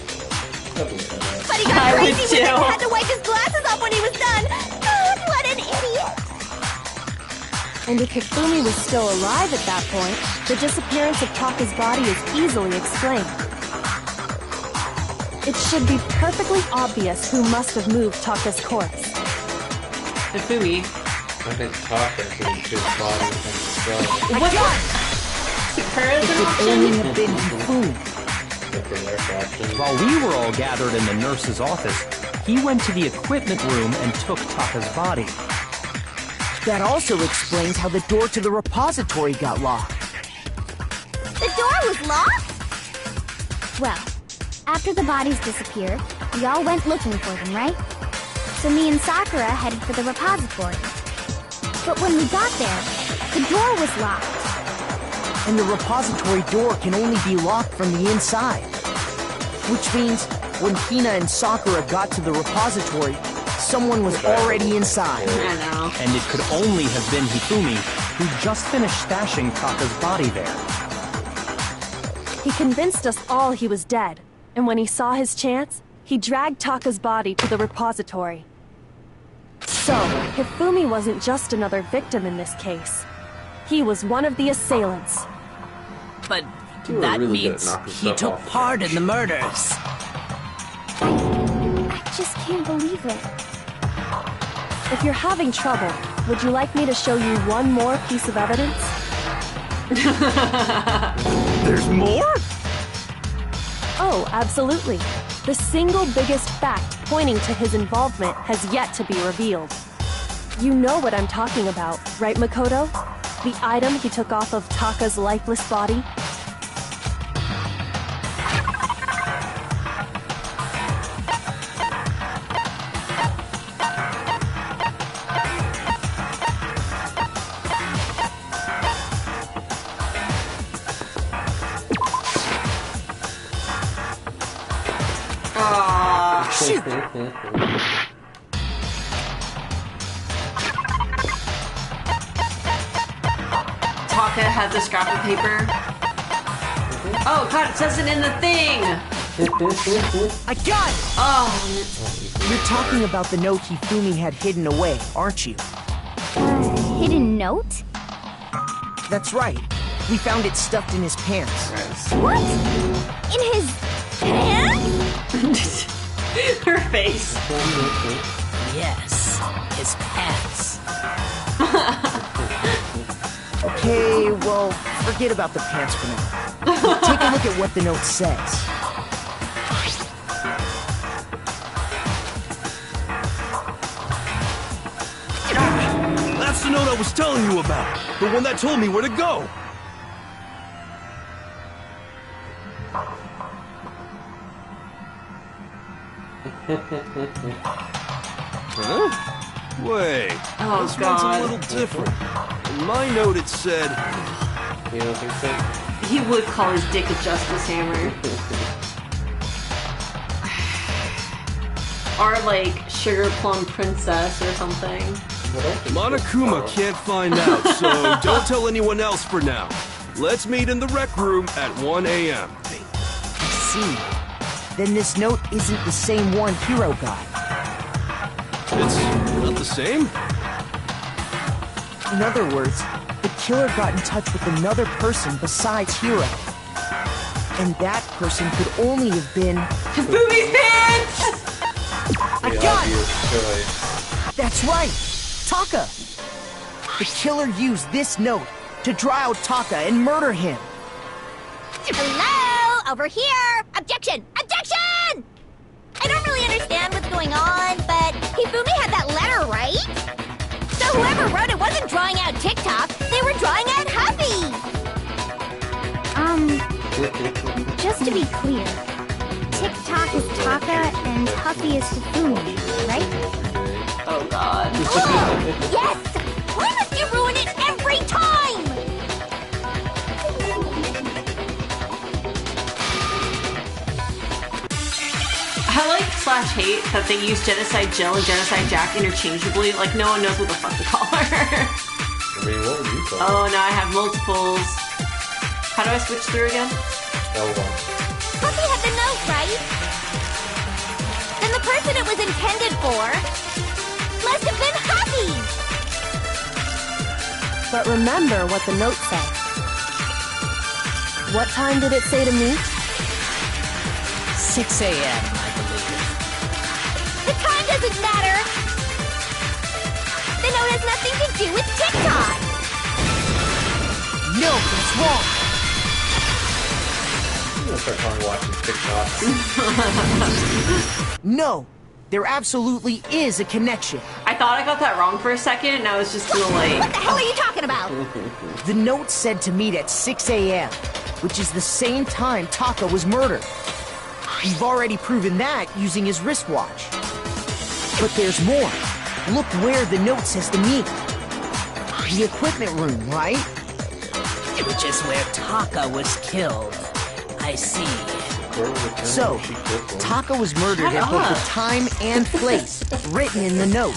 But he I got would crazy with it too. and had to wipe his glasses off when he was done. God, what an idiot. And if Hifumi was still alive at that point, the disappearance of Taka's body is easily explained. It should be perfectly obvious who must have moved Taka's corpse. Hifumi. I think Taka moved his body and himself. What? Her as It an could option? only have been Hifumi. Different nurse options. While we were all gathered in the nurse's office, he went to the equipment room and took Taka's body. That also explains how the door to the repository got locked. The door was locked? Well, after the bodies disappeared, we all went looking for them, right? So me and Sakura headed for the repository. But when we got there, the door was locked. And the repository door can only be locked from the inside. Which means when Hina and Sakura got to the repository, someone was already inside. I know. And it could only have been Hifumi, who just finished stashing Taka's body there. He convinced us all he was dead, and when he saw his chance, he dragged Taka's body to the repository. So, Hifumi wasn't just another victim in this case. He was one of the assailants. But You were that really good at means knocking he stuff took off. part in the murders. I just can't believe it. If you're having trouble, would you like me to show you one more piece of evidence? There's more? Oh, absolutely. The single biggest fact pointing to his involvement has yet to be revealed. You know what I'm talking about, right, Makoto? The item he took off of Taka's lifeless body? Shoot! Taka had the scrap of paper. Oh god, it says it in the thing! I got it! Oh, You're talking about the note Hifumi had hidden away, aren't you? Hidden note? That's right. We found it stuffed in his pants. What? In his pants? her face. Yes, his pants. Okay, well, forget about the pants for now. Take a look at what the note says. That's the note I was telling you about. The one that told me where to go. Huh? Wait. Oh, this God. one's a little different. In my note it said... You don't think so? He would call his dick a justice hammer. Or like Sugar Plum Princess or something. Monokuma can't find out, so don't tell anyone else for now. Let's meet in the rec room at 1 a.m. I see. Then this note isn't the same one Hiro got. It's not the same? In other words, the killer got in touch with another person besides Hiro. And that person could only have been... Booby pants! I The got it! obvious choice. That's right! Taka! The killer used this note to draw out Taka and murder him. Hello? Over here! Objection! Objection! I don't really understand what's going on, but Hifumi had that letter, right? So whoever wrote it wasn't drawing out TikTok. They were Just to be clear, TikTok is Taka and Puffy is Hifumi, right? Oh god. Yes! Why must you ruin it every time? I like / hate that they use Genocide Jill and Genocide Jack interchangeably. Like, no one knows what the fuck to call her. I mean, what would you call Oh, now I have multiples. How do I switch through again? L1. Puppy had the note, right? Then the person it was intended for must have been Huffy! But remember what the note said. What time did it say to meet? 6 a.m., I believe. The time doesn't matter! The note has nothing to do with TikTok! No, that's wrong. I'm gonna start calling watching TikTok. No, there absolutely is a connection. I thought I got that wrong for a second, and I was just gonna like... What the hell are you talking about? The note said to meet at 6 a.m., which is the same time Taka was murdered. You've already proven that using his wristwatch. But there's more. Look where the note says to meet. The equipment room, right? Which is where Taka was killed. I see. So, Taka was murdered at both the time and place written in the note.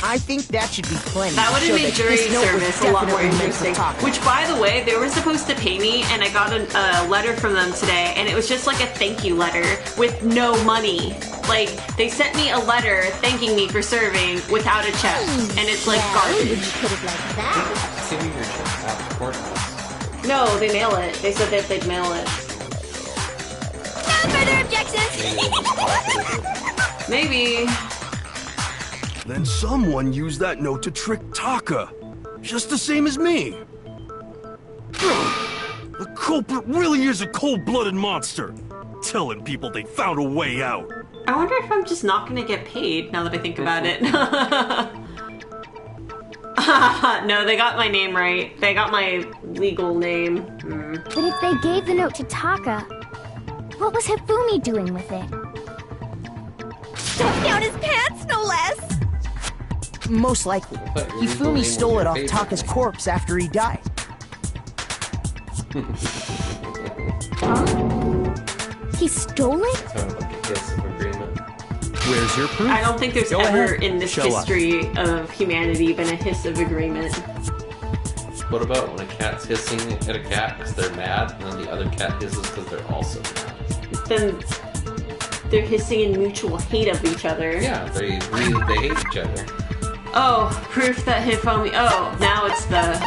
I think that should be plenty. That would to show have made that jury this note was service a lot more definitely meant for interesting. Taka. Which, by the way, they were supposed to pay me, and I got a letter from them today, and it was just like a thank you letter with no money. Like, they sent me a letter thanking me for serving without a check, and it's like garbage. You could have liked that. Sending your check out the courthouse. No, they mail it. They said that they'd mail it. No further objections! Maybe. Then someone used that note to trick Taka. Just the same as me. The culprit really is a cold-blooded monster. Telling people they found a way out. I wonder if I'm just not gonna get paid now that I think about it. No, they got my name right. They got my legal name. But if they gave the note to Taka, what was Hifumi doing with it? Stuffed down his pants, no less! Most likely, Hifumi stole it off Taka's corpse after he died. He stole it? Kind of like a kiss of agreement. Where's your proof? I don't think there's Go ever ahead. in this Show up. history of humanity been a hiss of agreement. What about when a cat's hissing at a cat because they're mad, and then the other cat hisses because they're also mad? Then they're hissing in mutual hate of each other. Yeah, they hate each other. Oh, proof that Hifumi. Oh, now it's the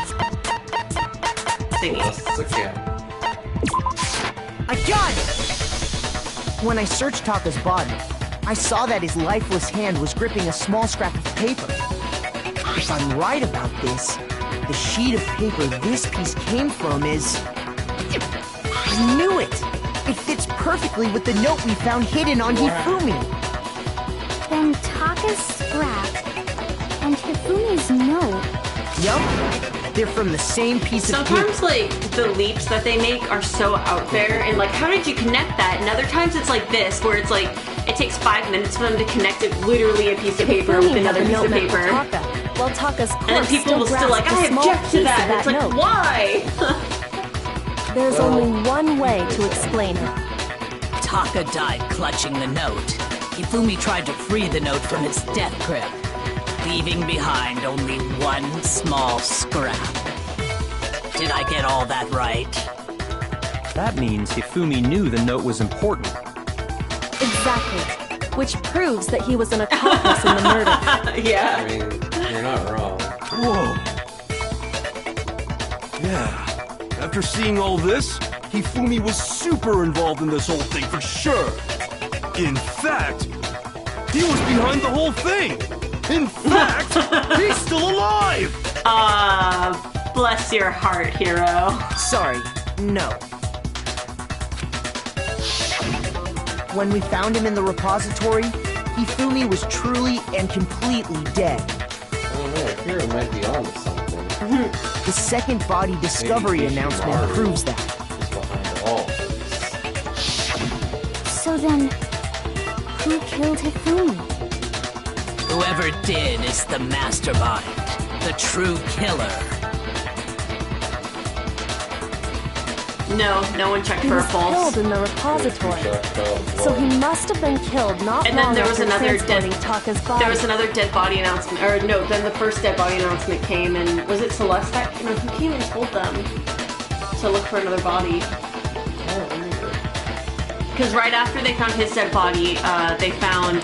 thingy. Unless it's a cat. I got it! When I searched Taka's body, I saw that his lifeless hand was gripping a small scrap of paper. If I'm right about this, the sheet of paper this piece came from is... I knew it! It fits perfectly with the note we found hidden on Hifumi. Then Taka's scrap and Hifumi's note. Yup, they're from the same piece of paper. Sometimes, like, the leaps that they make are so out there, and, like, how did you connect that? And other times it's like this, where it's like, it takes 5 minutes for them to connect it, literally a piece of paper with another piece of paper. Taka, while Taka's corpse And then people will still like, I object to that. And it's like, why? There's only one way to explain it. Taka died clutching the note. Hifumi tried to free the note from its death grip, leaving behind only one small scrap. Did I get all that right? That means Hifumi knew the note was important. Exactly. Which proves that he was an accomplice in the murder. Yeah. I mean, you're not wrong. Whoa. Yeah. After seeing all this, Hifumi was super involved in this whole thing for sure. In fact, he was behind the whole thing. In fact, he's still alive! Bless your heart, hero. Sorry, no. When we found him in the repository, Hifumi was truly and completely dead. I don't know, Hero might be on to something. The second body discovery announcement proves that. Behind all. So then, who killed Hifumi? Whoever did is the mastermind, the true killer. No one checked He for a was killed pulse. in the repository. So he must have been killed not And then long there was after another transporting dead. Taka's body. There was another dead body announcement, or no? Then the first dead body announcement came, and was it Celeste that? No, who came and told them to look for another body? Because right after they found his dead body, they found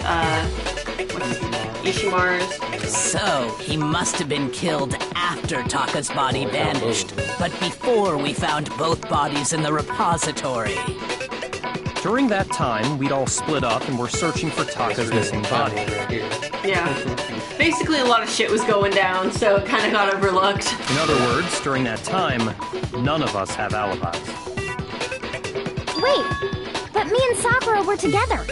what's his name? Ishimaru's. So, he must have been killed after Taka's body vanished, but before we found both bodies in the repository. During that time, we'd all split up and were searching for Taka's missing body. Yeah. Basically, a lot of shit was going down, so it kind of got overlooked. In other words, during that time, none of us have alibis. Wait, but me and Sakura were together.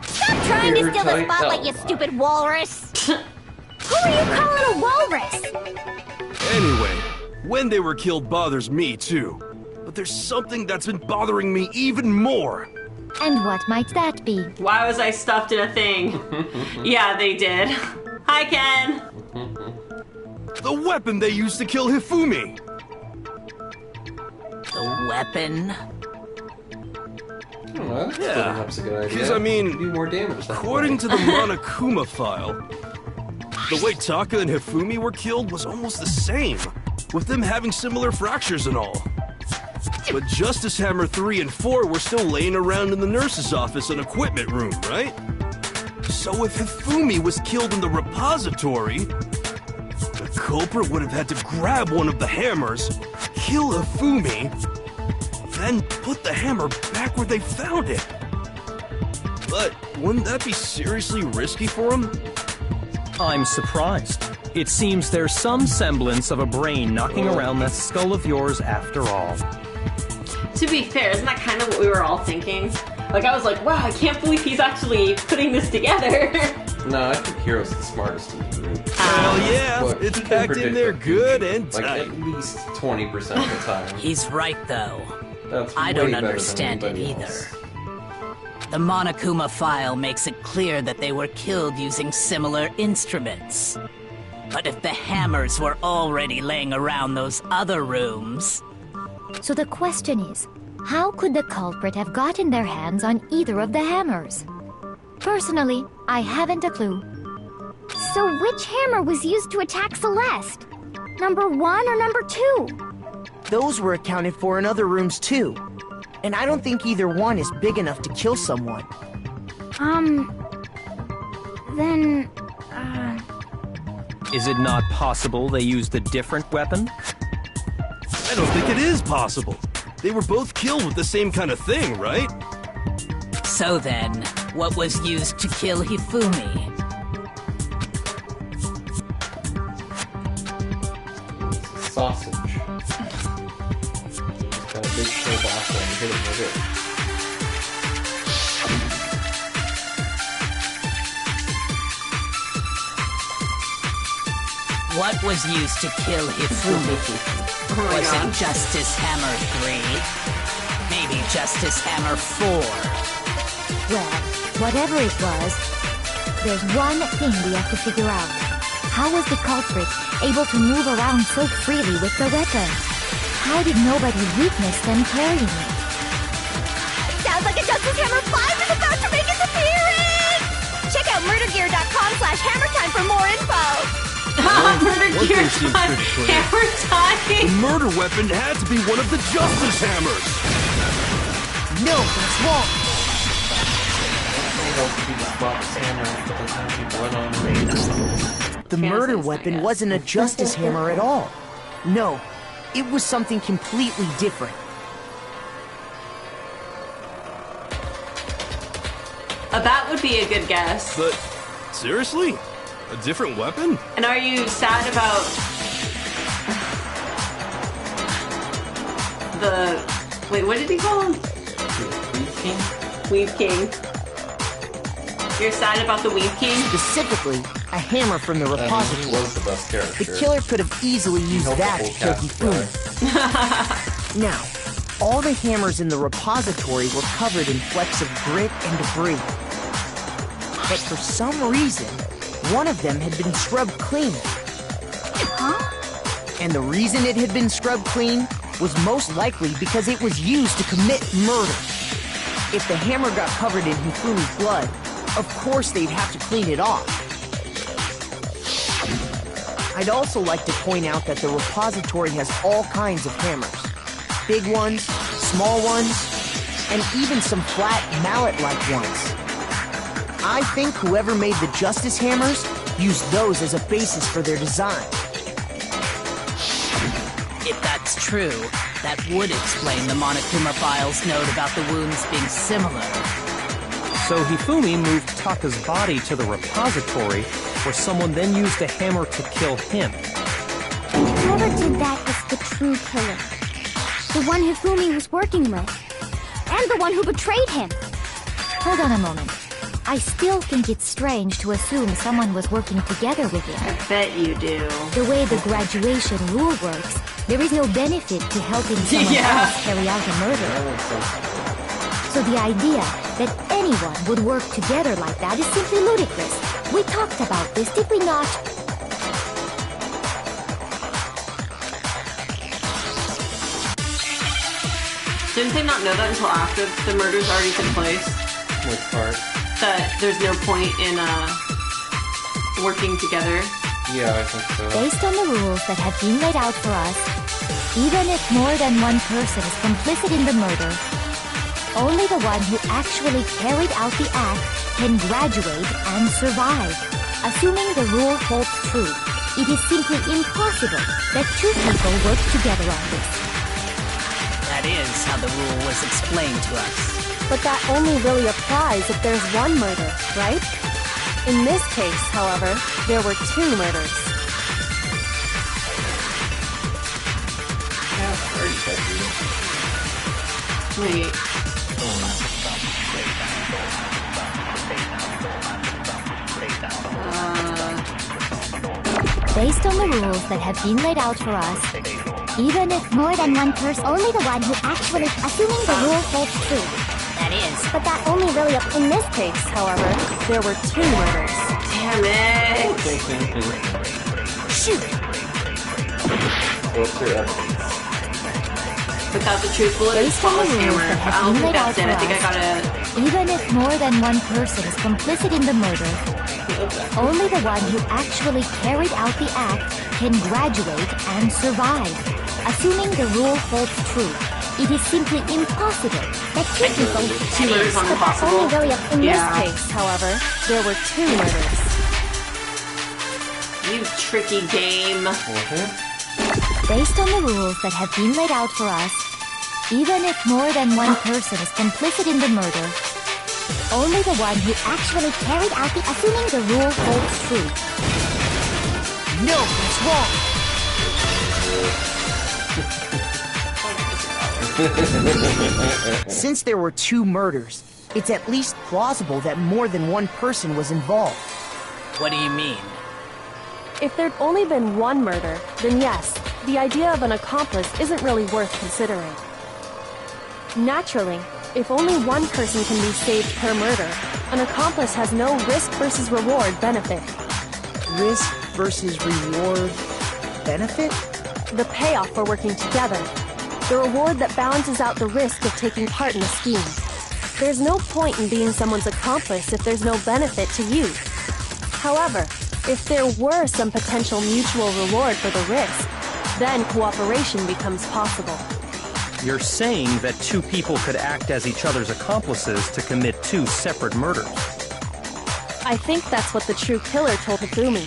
Stop trying to steal the spotlight, you stupid walrus! Who are you calling a walrus? Anyway, when they were killed bothers me too. But there's something that's been bothering me even more. And what might that be? Why was I stuffed in a thing? Yeah, they did. Hi, Ken. The weapon they used to kill Hifumi. The weapon? Well, Yeah, splitting up's a good idea. because I mean, do more damage. That according way. to the Monokuma file, the way Taka and Hifumi were killed was almost the same, with them having similar fractures and all. But Justice Hammer 3 and 4 were still laying around in the nurse's office and equipment room, right? So if Hifumi was killed in the repository, the culprit would have had to grab one of the hammers, kill Hifumi, then put the hammer back where they found it. But wouldn't that be seriously risky for him? I'm surprised. It seems there's some semblance of a brain knocking around that skull of yours after all. To be fair, isn't that kind of what we were all thinking? Like, I was like, wow, I can't believe he's actually putting this together. No, I think Hero's the smartest in the group. Hell yeah, Look, it's he can packed predict in there the good future, and like tight. at least 20% of the time. He's right, though. That's I way don't better than understand it anybody either. else. The Monokuma file makes it clear that they were killed using similar instruments. But if the hammers were already laying around those other rooms... So the question is, how could the culprit have gotten their hands on either of the hammers? Personally, I haven't a clue. So which hammer was used to attack Celeste? Number 1 or number 2? Those were accounted for in other rooms too. And I don't think either one is big enough to kill someone. Then... Is it not possible they used a different weapon? I don't think it is possible. They were both killed with the same kind of thing, right? So then, what was used to kill Hifumi? Sausage. Just got a big kielbasa and hit it with it. What was used to kill Hifumi? Oh my Was god. it Justice Hammer 3? Maybe Justice Hammer 4? Well, whatever it was, there's one thing we have to figure out. How was the culprit able to move around so freely with the weapon? How did nobody witness them carrying it? Sounds like a Justice Hammer 5 is about to make its appearance! Check out murdergear.com/hammertime for more info! Murder One Gear thing seems time. pretty clear. Hammer The time. murder weapon had to be one of the Justice Hammers! No, that's wrong. The murder Kansas, I weapon guess. wasn't a justice hammer at all. No, it was something completely different. A bat would be a good guess. But, seriously? A different weapon? And are you sad about the... Wait, what did he call him? Weave King. You're sad about the Weave King? Specifically, a hammer from the And he repository. was the best character. The killer could have easily used helped the that whole to kill cast Hifumi. Now, all the hammers in the repository were covered in flecks of grit and debris. But for some reason, one of them had been scrubbed clean. Huh? And the reason it had been scrubbed clean was most likely because it was used to commit murder. If the hammer got covered in Hifumi's blood, of course they'd have to clean it off. I'd also like to point out that the repository has all kinds of hammers. Big ones, small ones, and even some flat mallet-like ones. I think whoever made the Justice Hammers used those as a basis for their design. If that's true, that would explain the Monokuma file's note about the wounds being similar. So Hifumi moved Taka's body to the repository, where someone then used a hammer to kill him. Whoever did that is the true killer. The one Hifumi was working with. And the one who betrayed him. Hold on a moment. I still think it's strange to assume someone was working together with him. I bet you do. The way the graduation rule works, there is no benefit to helping someone Yeah. else carry out a murder. So the idea that anyone would work together like that is simply ludicrous. We talked about this, did we not? Didn't they not know that until after the murders already took place? Which part? That there's no point in working together. Yeah, I think so. Based on the rules that have been laid out for us, even if more than one person is complicit in the murder, only the one who actually carried out the act can graduate and survive. Assuming the rule holds true, it is simply impossible that two people work together on this. That is how the rule was explained to us. But that only really applies if there's one murder, right? In this case, however, there were two murders. Wait. Based on the rules that have been laid out for us, even if more than one person, only the one who actually, assuming the rule holds true. That is. But that only really in this case, however, there were two murders. Damn it! Shoot! What's your evidence? Without the truth bullet, it's Based on the Thomas rules Hammer. that I have don't been think laid out that's it. for I think I us, gotta... even if more than one person is complicit in the murder, only the one who actually carried out the act can graduate and survive. Assuming the rule holds true, it is simply impossible that two people... Two murders are But that only impossible. really in Yeah. this case, however, there were two murders. You tricky game. Based on the rules that have been laid out for us, even if more than one person is complicit in the murder, only the one who actually carried out the... Assuming the rule holds true. No, that's wrong! Since there were two murders, it's at least plausible that more than one person was involved. What do you mean? If there'd only been one murder, then yes, the idea of an accomplice isn't really worth considering. Naturally, if only one person can be saved per murder, an accomplice has no risk versus reward benefit. Risk versus reward benefit? The payoff for working together. The reward that balances out the risk of taking part in a scheme. There's no point in being someone's accomplice if there's no benefit to you. However, if there were some potential mutual reward for the risk, then cooperation becomes possible. You're saying that two people could act as each other's accomplices to commit two separate murders. I think that's what the true killer told Hifumi.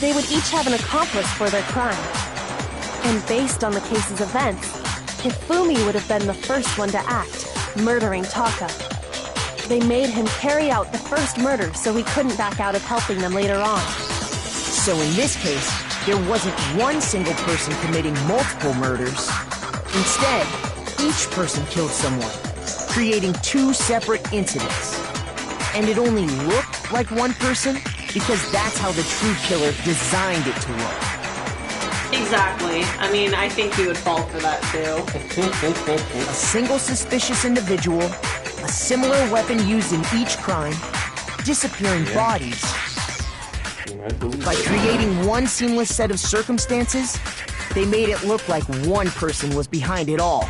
They would each have an accomplice for their crime. And based on the case's events, Hifumi would have been the first one to act, murdering Taka. They made him carry out the first murder so he couldn't back out of helping them later on. So in this case, there wasn't one single person committing multiple murders. Instead, each person killed someone, creating two separate incidents. And it only looked like one person because that's how the true killer designed it to look. Exactly. I mean, I think he would fall for that too. A single suspicious individual, a similar weapon used in each crime, disappearing bodies. By creating one seamless set of circumstances, they made it look like one person was behind it all.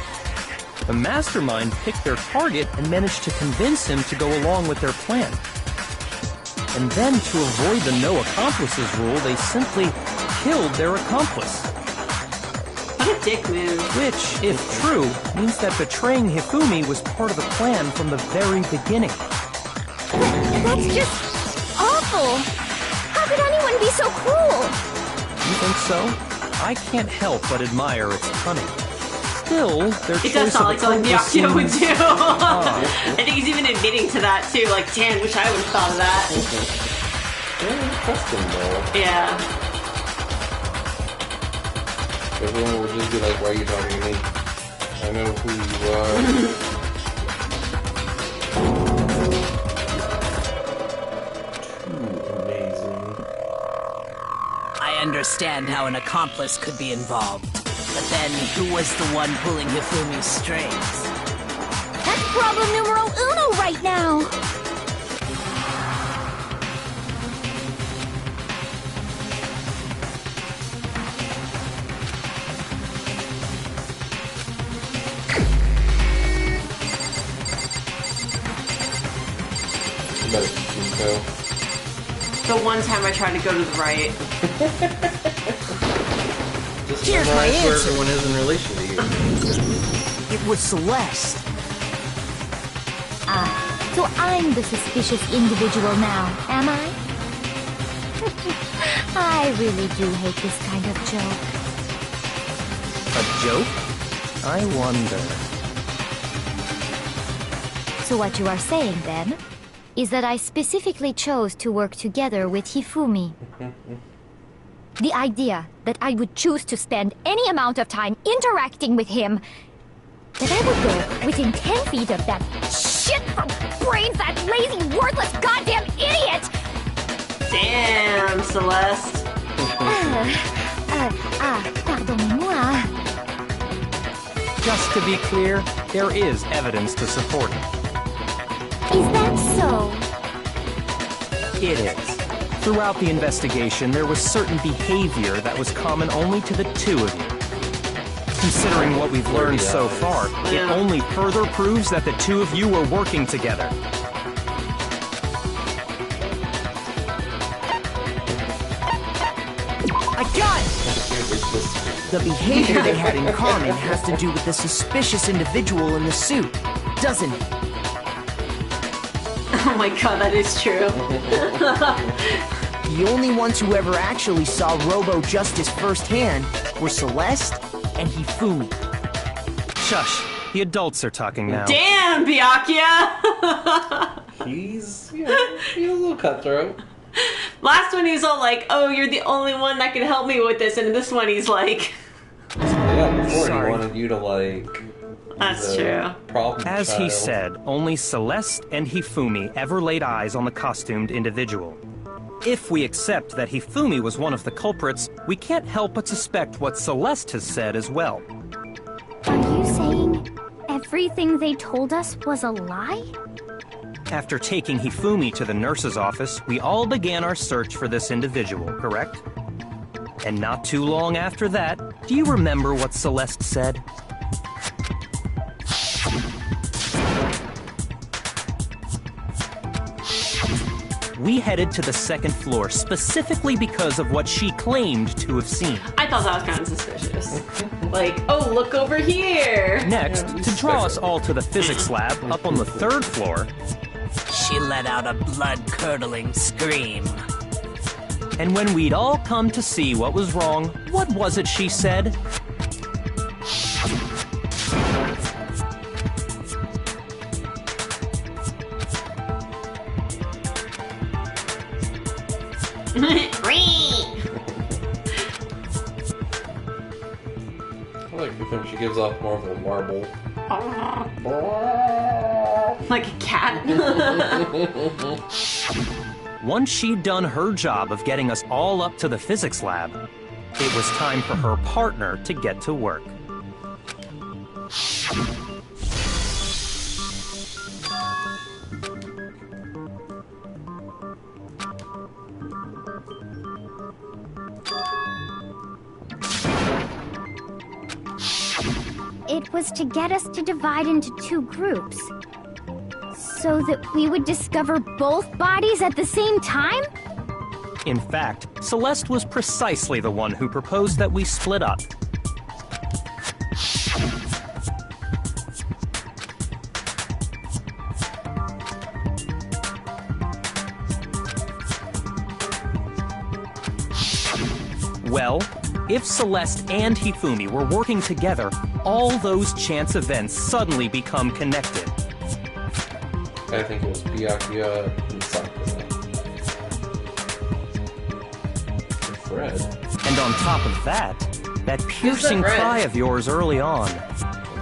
The mastermind picked their target and managed to convince him to go along with their plan. And then, to avoid the no accomplices rule, they simply killed their accomplice. What a dick move. Which, if true, means that betraying Hifumi was part of the plan from the very beginning. That's just awful! How could anyone be so cruel? You think so? I can't help but admire its cunning. Still, their It does choice sound of like something Byakuya would do. Ah. I think he's even admitting to that too. Like, damn, wish I would have thought of that. Very interesting, though. Yeah. Everyone would just be like, why are you talking to me? I know who you are. Too amazing. I understand how an accomplice could be involved. But then, who was the one pulling Hifumi's strings? That's problem numero uno right now! The one time I tried to go to the right. Just Here's my memorize where answer. everyone is in relation to you. It was Celeste. So I'm the suspicious individual now, am I? I really do hate this kind of joke. A joke? I wonder. So what you are saying, then, is that I specifically chose to work together with Hifumi. The idea that I would choose to spend any amount of time interacting with him, that I would go within 10 feet of that shit from brain fat, lazy, worthless, goddamn idiot! Damn, Celeste. Pardonnez-moi. Just to be clear, there is evidence to support it. Is that so? It is. Throughout the investigation, there was certain behavior that was common only to the two of you. Considering what we've learned so far, it Yeah. only further proves that the two of you were working together. I got it! The behavior they had in common has to do with the suspicious individual in the suit, doesn't it? Oh my god, that is true. The only ones who ever actually saw Robo-Justice firsthand were Celeste and Hifumi. Shush. The adults are talking now. Damn, Byakuya! He's a little cutthroat. Last one he was all like, oh, you're the only one that can help me with this, and this one he's like... Yeah, before Sorry. he wanted you to, like... That's the true. Problem As he child. said, only Celeste and Hifumi ever laid eyes on the costumed individual. If we accept that Hifumi was one of the culprits, we can't help but suspect what Celeste has said as well. Are you saying everything they told us was a lie? After taking Hifumi to the nurse's office, we all began our search for this individual, correct? And not too long after that, do you remember what Celeste said? We headed to the second floor specifically because of what she claimed to have seen. I thought that was kind of suspicious. Like, oh, look over here! Next, to draw us all to the physics lab up on the third floor, She let out a blood-curdling scream. and when we'd all come to see what was wrong, what was it she said? I like to think she gives off more of a marble. Like a cat. Once she'd done her job of getting us all up to the physics lab, it was time for her partner to get to work. It was to get us to divide into two groups. So that we would discover both bodies at the same time? In fact, Celeste was precisely the one who proposed that we split up. Well, if Celeste and Hifumi were working together, all those chance events suddenly become connected. I think it was Byakuya and Sakura. And Fred. And on top of that, that piercing Fred? cry of yours early on.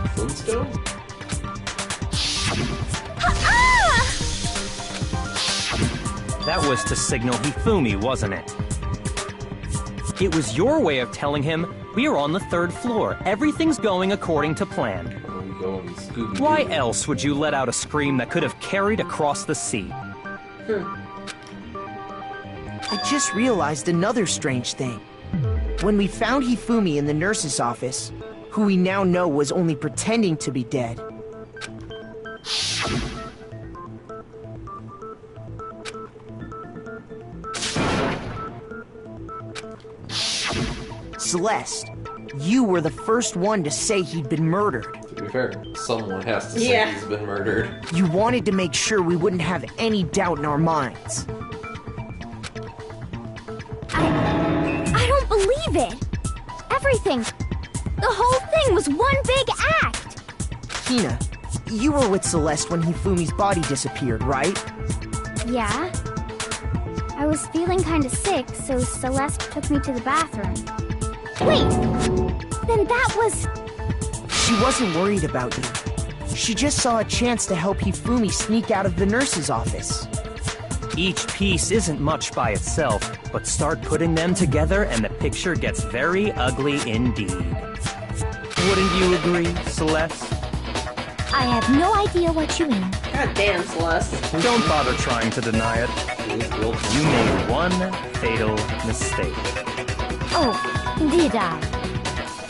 Flintstone? That was to signal Hifumi, wasn't it? It was your way of telling him, we're on the 3rd floor. Everything's going according to plan. Why else would you let out a scream that could have carried across the sea? I just realized another strange thing. When we found Hifumi in the nurse's office, who we now know was only pretending to be dead, Celeste, you were the first one to say he'd been murdered. To be fair, someone has to say he's been murdered. You wanted to make sure we wouldn't have any doubt in our minds. I don't believe it! Everything, the whole thing was one big act! Hina, you were with Celeste when Hifumi's body disappeared, right? Yeah. I was feeling kinda sick, so Celeste took me to the bathroom. Wait! Then that was... She wasn't worried about you. She just saw a chance to help Hifumi sneak out of the nurse's office. Each piece isn't much by itself, but start putting them together and the picture gets very ugly indeed. Wouldn't you agree, Celeste? I have no idea what you mean. God damn, Celeste. Don't bother trying to deny it. You made one fatal mistake. Oh, did I?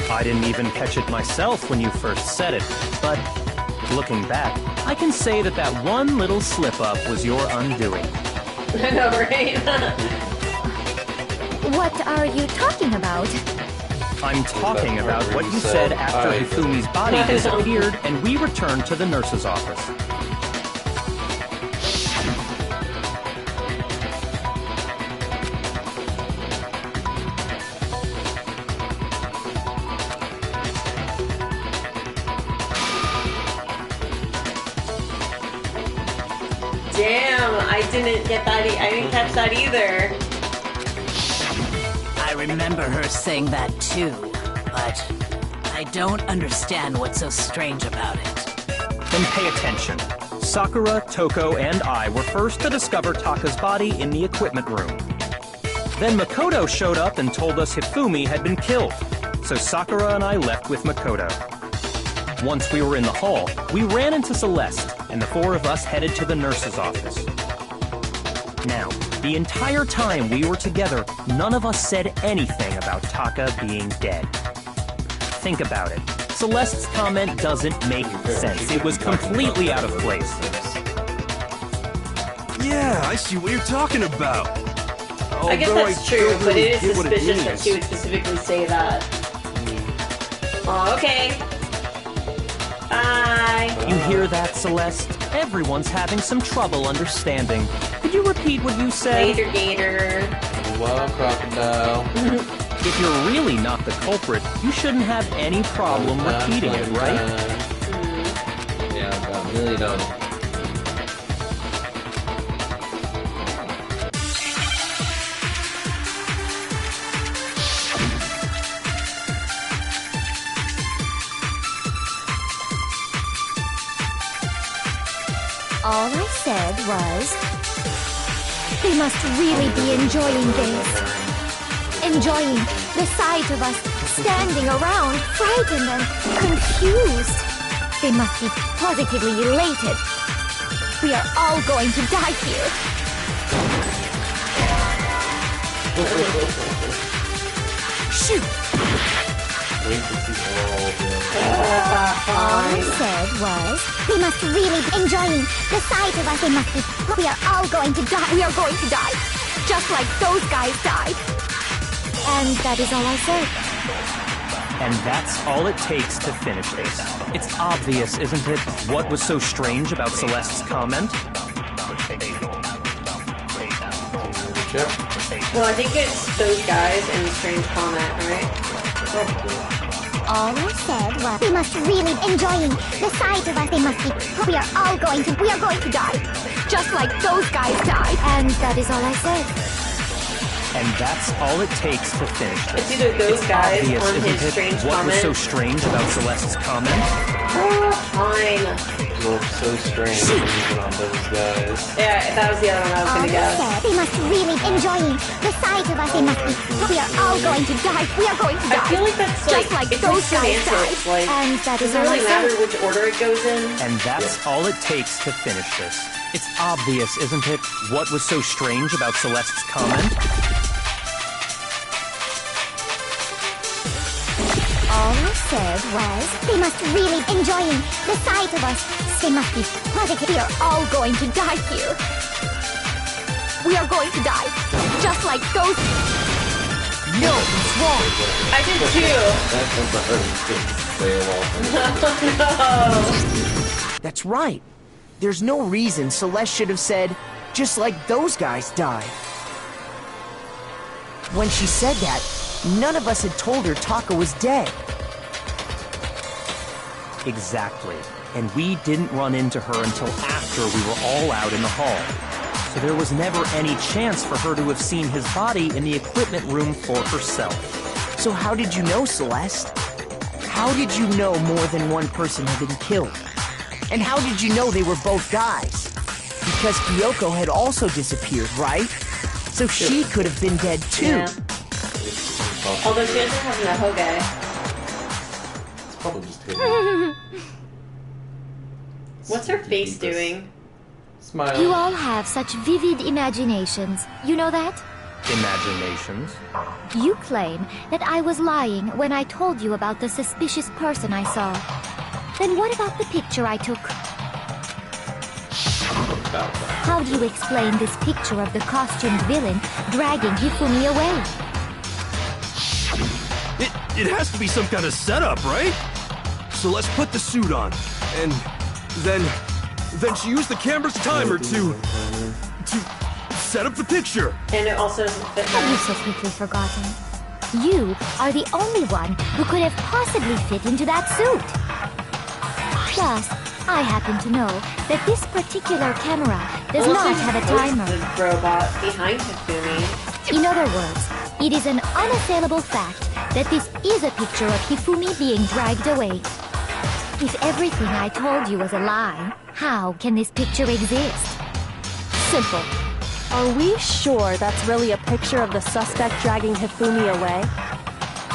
I didn't even catch it myself when you first said it, but looking back, I can say that that one little slip-up was your undoing. I know, right? What are you talking about? I'm talking about what you said after Hifumi's body disappeared and we returned to the nurse's office. Damn, I didn't get that. I didn't catch that either. I remember her saying that too, but I don't understand what's so strange about it. Then pay attention. Sakura, Toko, and I were first to discover Taka's body in the equipment room. Then Makoto showed up and told us Hifumi had been killed, so Sakura and I left with Makoto. Once we were in the hall, we ran into Celeste, and the four of us headed to the nurse's office. Now, the entire time we were together, none of us said anything about Taka being dead. Think about it. Celeste's comment doesn't make sense. It was completely out of place. Yeah, I see what you're talking about. I guess Although that's I true, don't but really it is get what suspicious that means. she would specifically say that. Oh, okay. Bye. You hear that, Celeste? Everyone's having some trouble understanding. Could you repeat what you said? Later, Gator. Wow, crocodile. If you're really not the culprit, you shouldn't have any problem repeating it, right? Yeah, I've got $1 million on it. All I said was... They must really be enjoying this. Enjoying the sight of us standing around, frightened and confused. They must be positively elated. We are all going to die here. Shoot! All he said was, they must really be enjoying the sight of us. They must be. We are all going to die. We are going to die. Just like those guys died. And that is all I said. And that's all it takes to finish this. It's obvious, isn't it, what was so strange about Celeste's comment? Well, I think it's those guys and the strange comment, right? All I said was, they must really enjoying the sight of us. They must be. We are going to die. Just like those guys died. And that is all I said. And that's all it takes to finish this. It's either those guys obvious, on his isn't strange it, what comment. was so strange about Celeste's comment? Fine. Look so strange even on those guys. Yeah, that was the other one I was All gonna I guess. said, they must really enjoying the sight of us. They must be. We are all going to die. We are going to die. I feel like that's just like it's those guys semantics. died. Like, And that is does it all I really said. matter which order it goes in? And that's all it takes to finish this. It's obvious, isn't it, what was so strange about Celeste's comment? All I said was, they must really enjoying the sight of us. They must be positive. We are all going to die here. We are going to die. Just like those. No, it's wrong. I did too. No. That's right. There's no reason Celeste should have said, just like those guys died. When she said that, none of us had told her Taka was dead. Exactly. And we didn't run into her until after we were all out in the hall. So there was never any chance for her to have seen his body in the equipment room for herself. So how did you know, Celeste? How did you know more than one person had been killed? And how did you know they were both guys? Because Kyoko had also disappeared, right? So she could have been dead too. Yeah. Although she doesn't have an Ahoge. It's probably just hidden. What's her face doing? Smile. You all have such vivid imaginations. You know that? Imaginations. You claim that I was lying when I told you about the suspicious person I saw. Then what about the picture I took? About that. How do you explain this picture of the costumed villain dragging Hifumi away? It has to be some kind of setup, right? So let's put the suit on, and then she used the camera's timer to set up the picture. And it also doesn't fit Have you her. so quickly forgotten? You are the only one who could have possibly fit into that suit. Plus, I happen to know that this particular camera does Unless not there's have a ghost timer. robot behind Hifumi. In other words, it is an unassailable fact that this is a picture of Hifumi being dragged away. If everything I told you was a lie, how can this picture exist? Simple. Are we sure that's really a picture of the suspect dragging Hifumi away?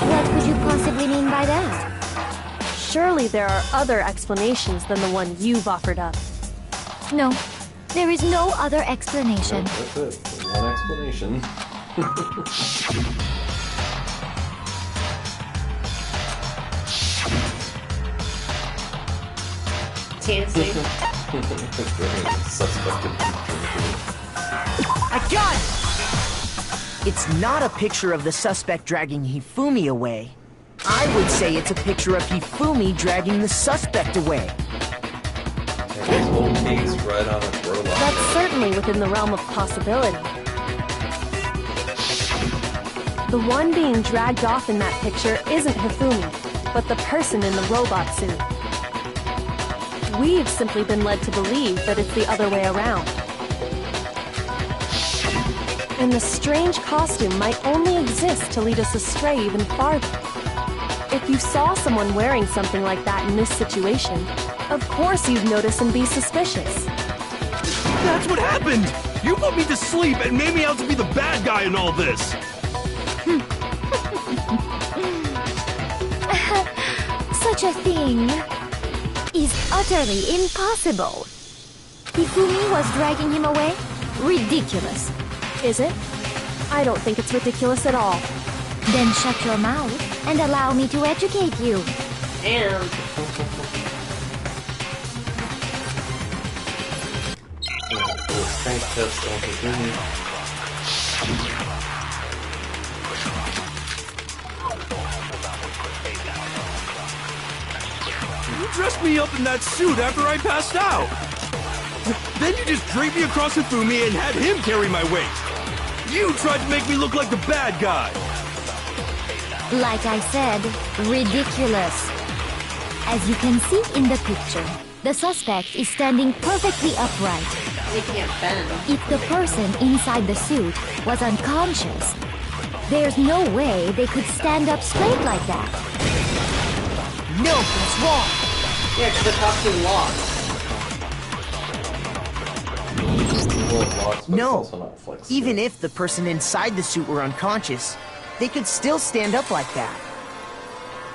What could you possibly mean by that? Surely there are other explanations than the one you've offered up. No, there is no other explanation. That's it. One explanation. Dancing. Suspected picture. I got it! It's not a picture of the suspect dragging Hifumi away. I would say it's a picture of Hifumi dragging the suspect away. And his whole case right on its robot. That's certainly within the realm of possibility. The one being dragged off in that picture isn't Hifumi, but the person in the robot suit. We've simply been led to believe that it's the other way around. And the strange costume might only exist to lead us astray even farther. If you saw someone wearing something like that in this situation, of course you'd notice and be suspicious. That's what happened! You put me to sleep and made me out to be the bad guy in all this! Such a thing is utterly impossible. Hifumi was dragging him away? Ridiculous. Is it? I don't think it's ridiculous at all. Then shut your mouth and allow me to educate you. And Strength test on Hifumi. You dressed me up in that suit after I passed out! Then you just draped me across Hifumi and had him carry my weight! You tried to make me look like the bad guy! Like I said, ridiculous. As you can see in the picture, the suspect is standing perfectly upright. they can't bend. If the person inside the suit was unconscious, there's no way they could stand up straight like that. No, that's wrong. Yeah, because the costume lost. No. Even if the person inside the suit were unconscious, they could still stand up like that.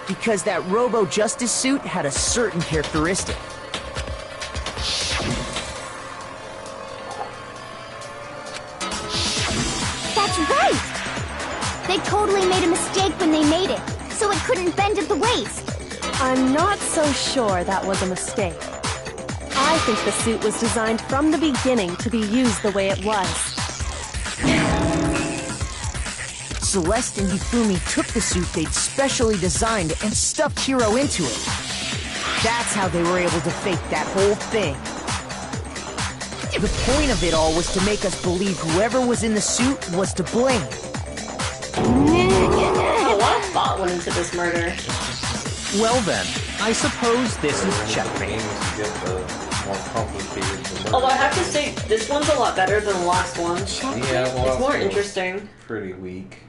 Because that Robo-Justice suit had a certain characteristic. That's right! They totally made a mistake when they made it, so it couldn't bend at the waist. I'm not so sure that was a mistake. I think the suit was designed from the beginning to be used the way it was. Celeste and Hifumi took the suit they'd specially designed and stuffed Hiro into it. That's how they were able to fake that whole thing. The point of it all was to make us believe whoever was in the suit was to blame. A lot of thought went into this murder. Well then, I suppose this is checkmate. Although I have to say, this one's a lot better than the last one. Yeah, well, it's more interesting. Pretty weak.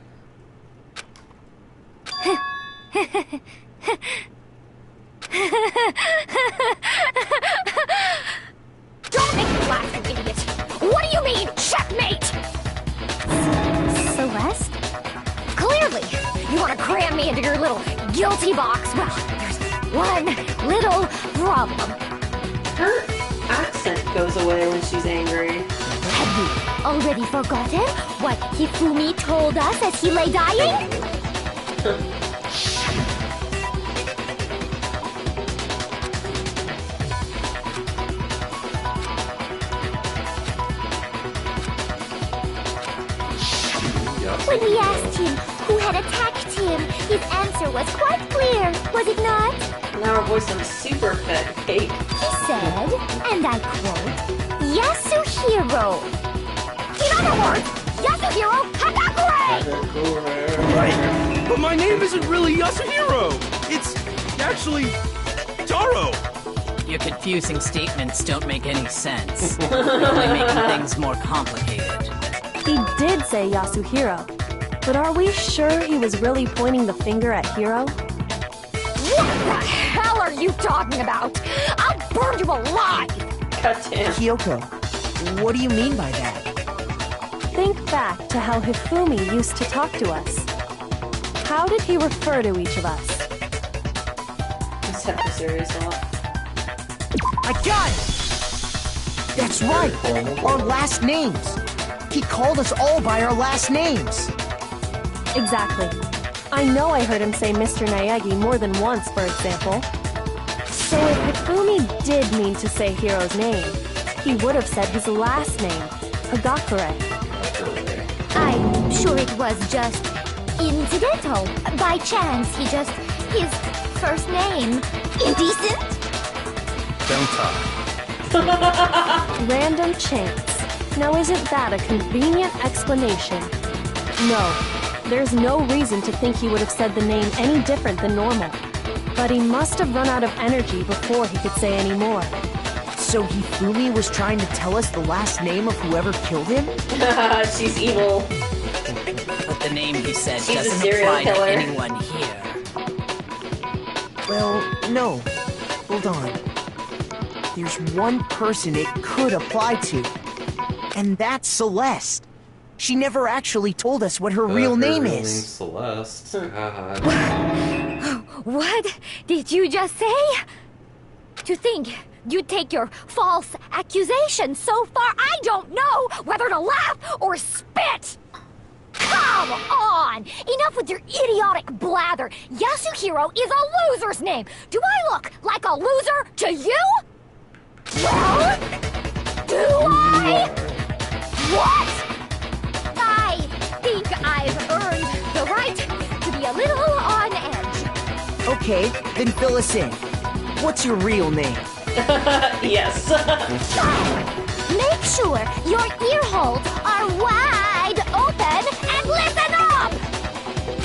Don't make me laugh, you idiot! What do you mean, checkmate? Celeste? Clearly, you want to cram me into your little guilty box. Well, there's one little problem. Her accent goes away when she's angry. Have you already forgotten what Hifumi told us as he lay dying? When we asked him who had attacked him, his answer was quite clear, was it not? Now her voice sounds super fake. He said, and I quote, Yasuhiro. In other words, Yasuhiro Hadakure! Right! But my name isn't really Yasuhiro! It's actually Taro! Your confusing statements don't make any sense. You're only making things more complicated. He did say Yasuhiro, but are we sure he was really pointing the finger at Hiro? What the hell are you talking about? I'll burn you alive! Goddamn. Kyoko, what do you mean by that? Think back to how Hifumi used to talk to us. How did he refer to each of us? This stuff is serious a lot. I got it! That's right! Our last names! He called us all by our last names! Exactly. I know I heard him say Mr. Naegi more than once, for example. So if Hifumi did mean to say Hiro's name, he would have said his last name, Hagakure. I'm sure it was just incidental. By chance, his first name. Indecent? Don't talk. Random chance. Now isn't that a convenient explanation? No, there's no reason to think he would have said the name any different than normal. But he must have run out of energy before he could say any more. So Hifumi was trying to tell us the last name of whoever killed him? She's evil. But the name he said She's a doesn't serial apply killer. to anyone here. Well, no. Hold on. There's one person it could apply to. And that's Celeste. She never actually told us what her real name Her real is. name's Celeste. God. What did you just say? To think you'd take your false accusation so far, I don't know whether to laugh or spit! Come on! Enough with your idiotic blather! Yasuhiro is a loser's name! Do I look like a loser to you? Well, do I? What? I think I've earned the right to be a little on edge. Okay, then fill us in. What's your real name? Yes. Make sure your ear holes are wide open and listen up!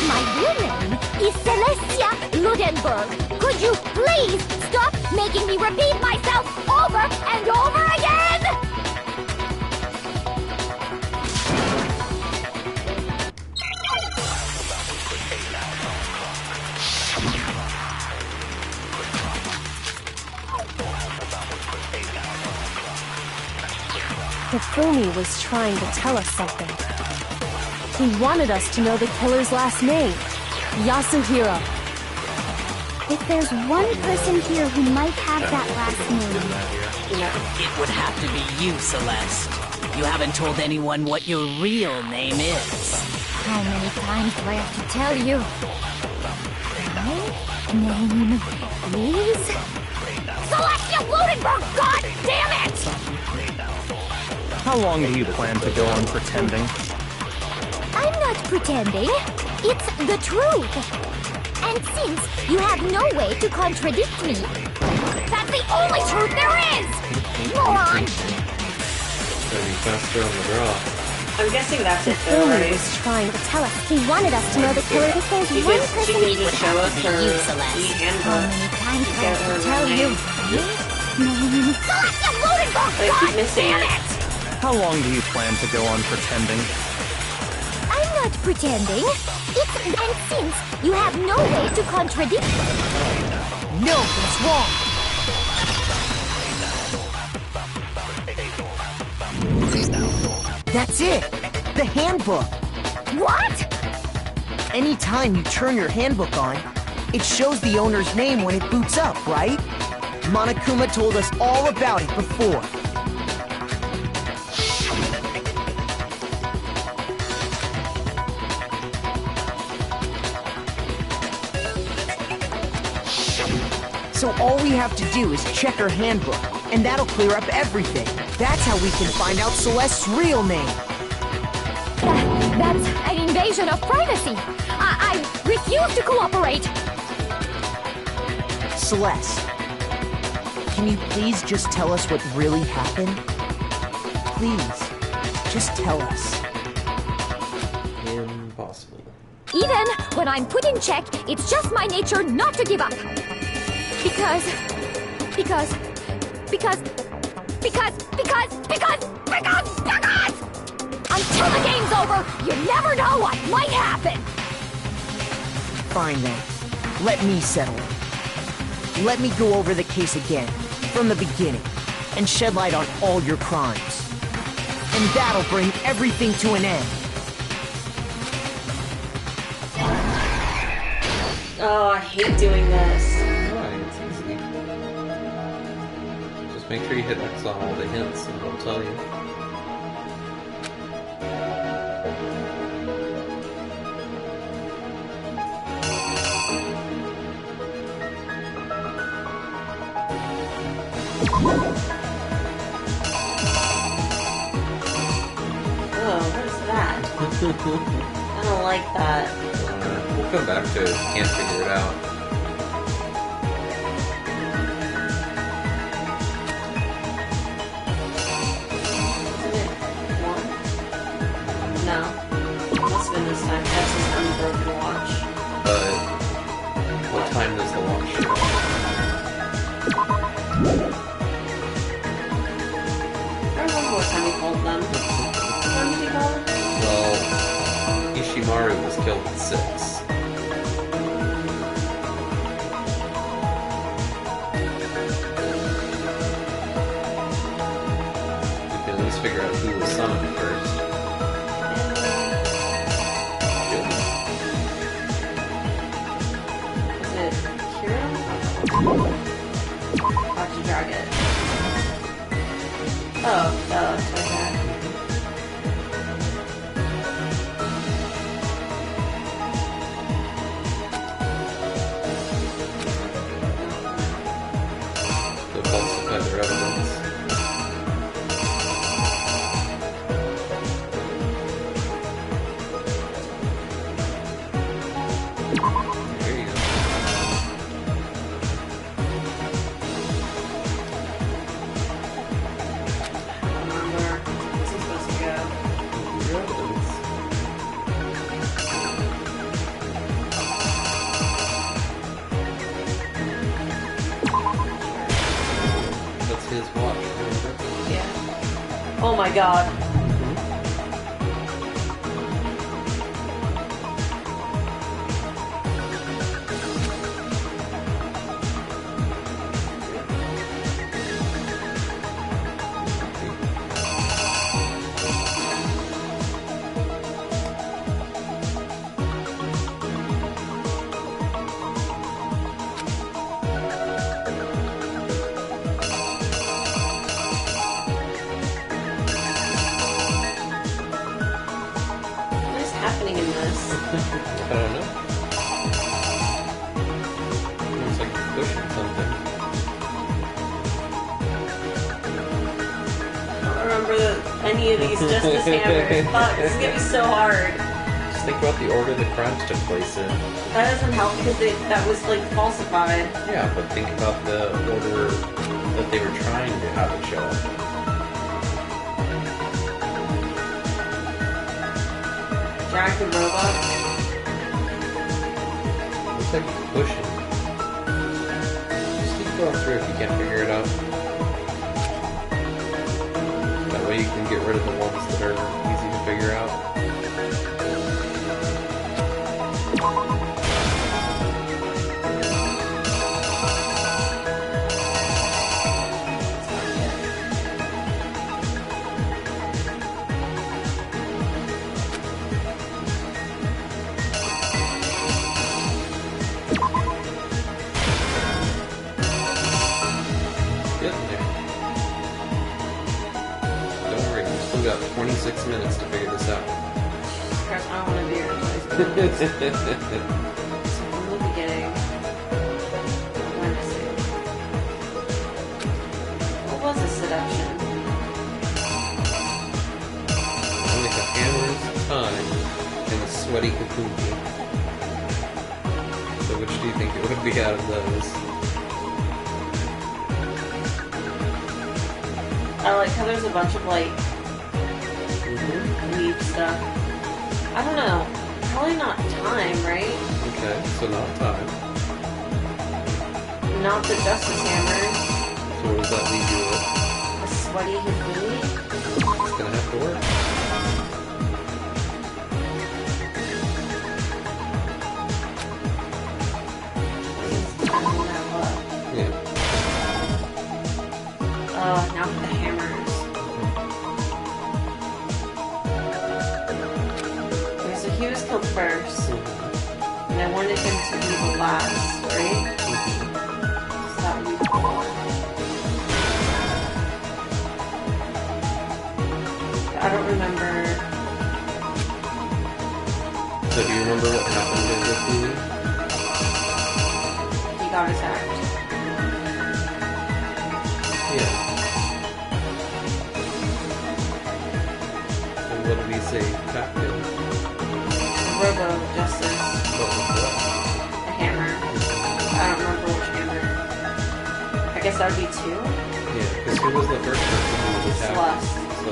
My real name is Celestia Ludenberg. Could you please stop making me repeat myself over and over again? Hifumi was trying to tell us something. He wanted us to know the killer's last name, Yasuhiro. If there's one person here who might have that last name, It would have to be you, Celeste. You haven't told anyone what your real name is. How many times do I have to tell you? My name is... Celestia Ludenberg, god damn it! How long do you plan to go on pretending? I'm not pretending. It's the truth. And since you have no way to contradict me, that's the only truth there is! Moron! Gotta be faster on the draw. I'm guessing that's it though, Hifumi right? was trying to tell us. he wanted us to know the killer. If there's one Because she person can just show us her How e-handbook. many times do I Get have her to tell name. you? Celestia Ludenberg, But I god keep missing damn it. it! How long do you plan to go on pretending? I'm not pretending. It's... And since you have no way to contradict me... No, that's wrong. That's it. The handbook. What? Anytime you turn your handbook on, it shows the owner's name when it boots up, right? Monokuma told us all about it before. So all we have to do is check her handbook, and that'll clear up everything. That's how we can find out Celeste's real name. That's an invasion of privacy. I refuse to cooperate. Celeste, can you please just tell us what really happened? Please, just tell us. Impossible. Even when I'm put in check, it's just my nature not to give up. Because until the game's over, you never know what might happen. Fine then. Let me settle it. Let me go over the case again, from the beginning, and shed light on all your crimes. And that'll bring everything to an end. Oh, I hate doing this. Why? It's easy. Just make sure you hit X on all the hints and it'll tell you. Oh, what is that? I don't like that. We'll come back to it if we can't figure it out. Isn't it one? No. Must have been this time. That's an unbroken watch. What time does the watch show? I remember what time he called them. What time did he call them? Well, Ishimaru was killed at 6. How'd you drag it? Oh, it's like that. To falsify their evidence. There you go. Remember, what's he supposed to go? Your evidence. That's his watch, remember? Yeah. Oh my god. What is happening in this? I don't know. Looks like you're pushing something. I don't remember any of these Justice Hammers. Fuck, this is gonna be so hard. Just think about the order the crimes took place in. That doesn't help because that was like falsified. Yeah, but think about the order that they were trying to have it show up. Drag the robot. Looks like you're pushing. Just keep going through if you can't figure it out. That way you can get rid of the ones that are easy to figure out. Getting there. Don't worry, you've still got 26 minutes to figure this out. Chris, I don't want to be here in 26 minutes. So from the beginning. Let me see. What was a seduction? Only the hammer's time and the sweaty Kakumi. So which do you think it would be out of those? I like how there's a bunch of like weed stuff. I don't know. Probably not time, right? Okay, so not time. Not the Justice Hammer. So what does that leave you with? A sweaty Hifumi. It's gonna have to work. Yeah. Now for the hammers. Okay, so he was killed first. And I wanted him to be the last, right? So that would be cool. I don't remember. So do you remember what happened to Kakumi? He got attacked. Yeah. And what did he say attacked him? Robo Justice. What was that? The hammer. I don't remember which hammer. I guess that would be 2. Yeah, because who was the first person who was attacked? Celeste. So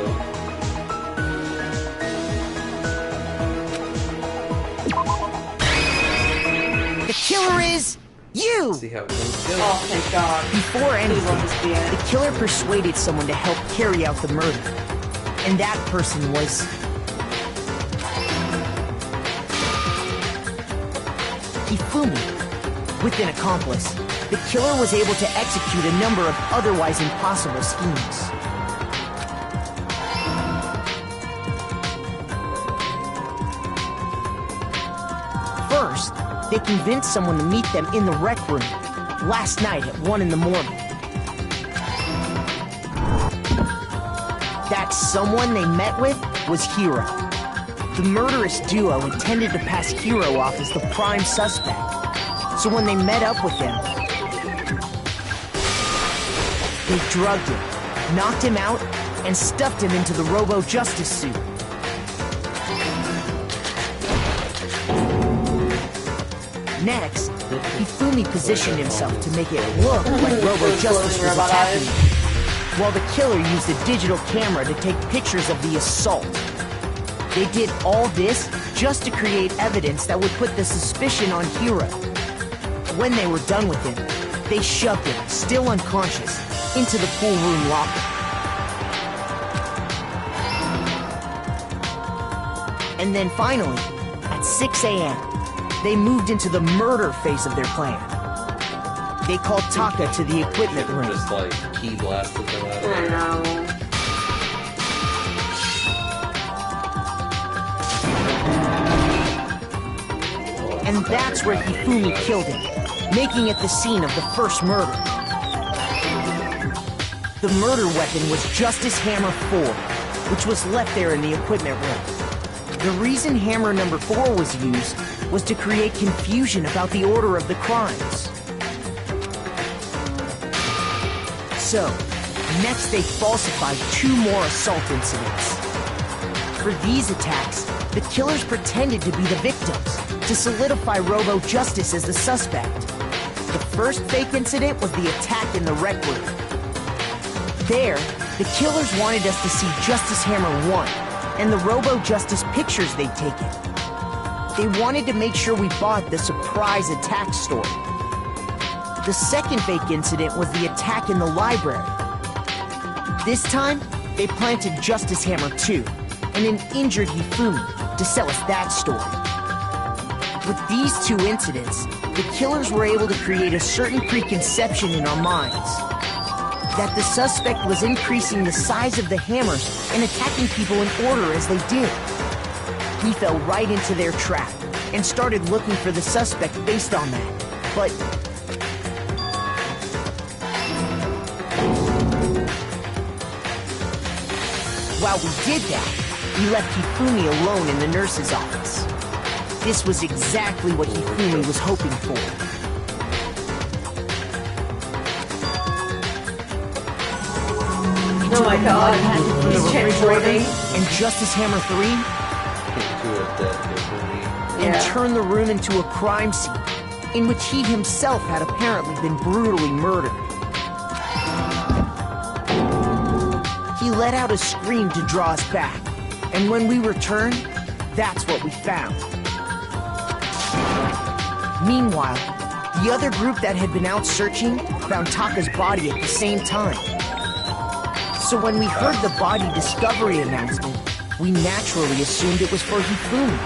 The killer is you! see how it comes together. Oh, thank God. Before Please anything, let this be it. the killer persuaded someone to help carry out the murder. And that person was... Hifumi. With an accomplice, the killer was able to execute a number of otherwise impossible schemes. First, they convinced someone to meet them in the rec room, last night at 1 in the morning. That someone they met with was Hiro. The murderous duo intended to pass Hiro off as the prime suspect. So when they met up with him, they drugged him, knocked him out, and stuffed him into the Robo-Justice suit. Next, Hifumi positioned himself to make it look like Robo-Justice was attacking him, while the killer used a digital camera to take pictures of the assault. They did all this just to create evidence that would put the suspicion on Hiro. When they were done with him, they shoved him, still unconscious, into the pool room locker. And then finally, at 6 a.m., they moved into the murder phase of their plan. They called Taka to the equipment room. Just like key blasted them out. I know. And that's where Hifumi killed him, making it the scene of the first murder. The murder weapon was Justice Hammer 4, which was left there in the equipment room. The reason Hammer number 4 was used was to create confusion about the order of the crimes. So, next they falsified 2 more assault incidents. For these attacks, the killers pretended to be the victims, to solidify Robo-Justice as the suspect. The first fake incident was the attack in the rec room. There, the killers wanted us to see Justice Hammer 1 and the Robo-Justice pictures they'd taken. They wanted to make sure we bought the surprise attack story. The second fake incident was the attack in the library. This time, they planted Justice Hammer 2 and an injured Hifumi to sell us that story. With these 2 incidents, the killers were able to create a certain preconception in our minds that the suspect was increasing the size of the hammers and attacking people in order as they did. We fell right into their trap and started looking for the suspect based on that. But while we did that, we left Hifumi alone in the nurse's office. This was exactly what Hifumi was hoping for. Oh my god, he's transporting. And Justice Hammer 3 and turned the room into a crime scene in which he himself had apparently been brutally murdered. He let out a scream to draw us back, and when we returned, that's what we found. Meanwhile, the other group that had been out searching found Taka's body at the same time. So when we heard the body discovery announcement, we naturally assumed it was for Hifumi.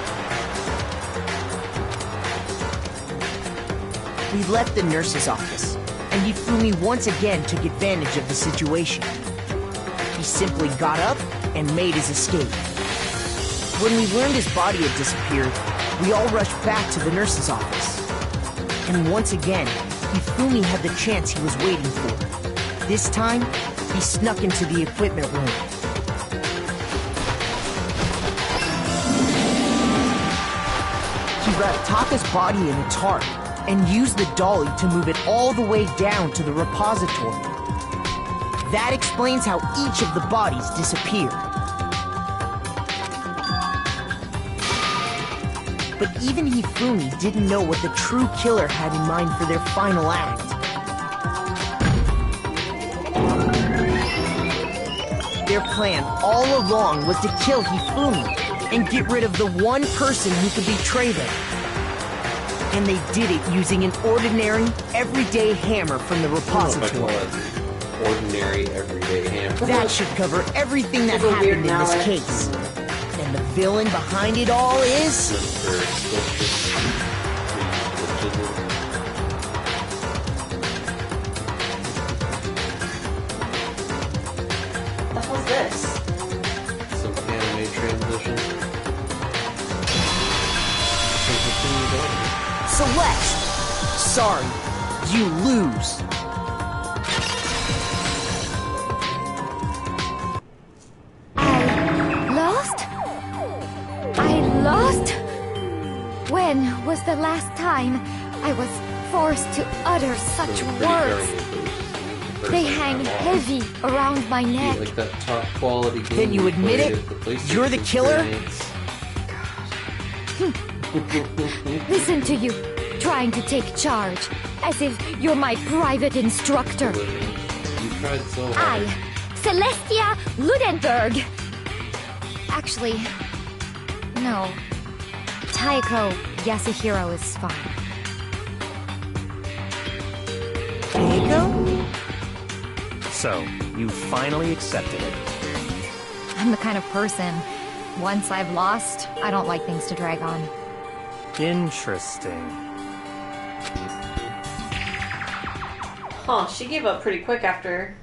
We left the nurse's office, and Hifumi once again took advantage of the situation. He simply got up and made his escape. When we learned his body had disappeared, we all rushed back to the nurse's office. And once again, Hifumi had the chance he was waiting for. This time, he snuck into the equipment room. He wrapped Taka's body in a tarp and used the dolly to move it all the way down to the repository. That explains how each of the bodies disappeared. But even Hifumi didn't know what the true killer had in mind for their final act. Their plan all along was to kill Hifumi and get rid of the one person who could betray them. And they did it using an ordinary, everyday hammer from the repository. Ordinary, everyday hammer. That should cover everything that happened in this case. And the villain behind it all is... What's this? Some anime transition. Celeste! Sorry, You lose. I lost? When was the last time I was forced to utter such words? They hang heavy around my neck. Like that top quality game. Then you admit it? You're the killer? Listen to you, trying to take charge, as if you're my private instructor. You tried so hard. I, Celestia Ludenberg. Actually, no. Taiko Yasuhiro is fine. Taiko? So, you finally accepted it. I'm the kind of person, once I've lost, I don't like things to drag on. Interesting. Huh, she gave up pretty quick after.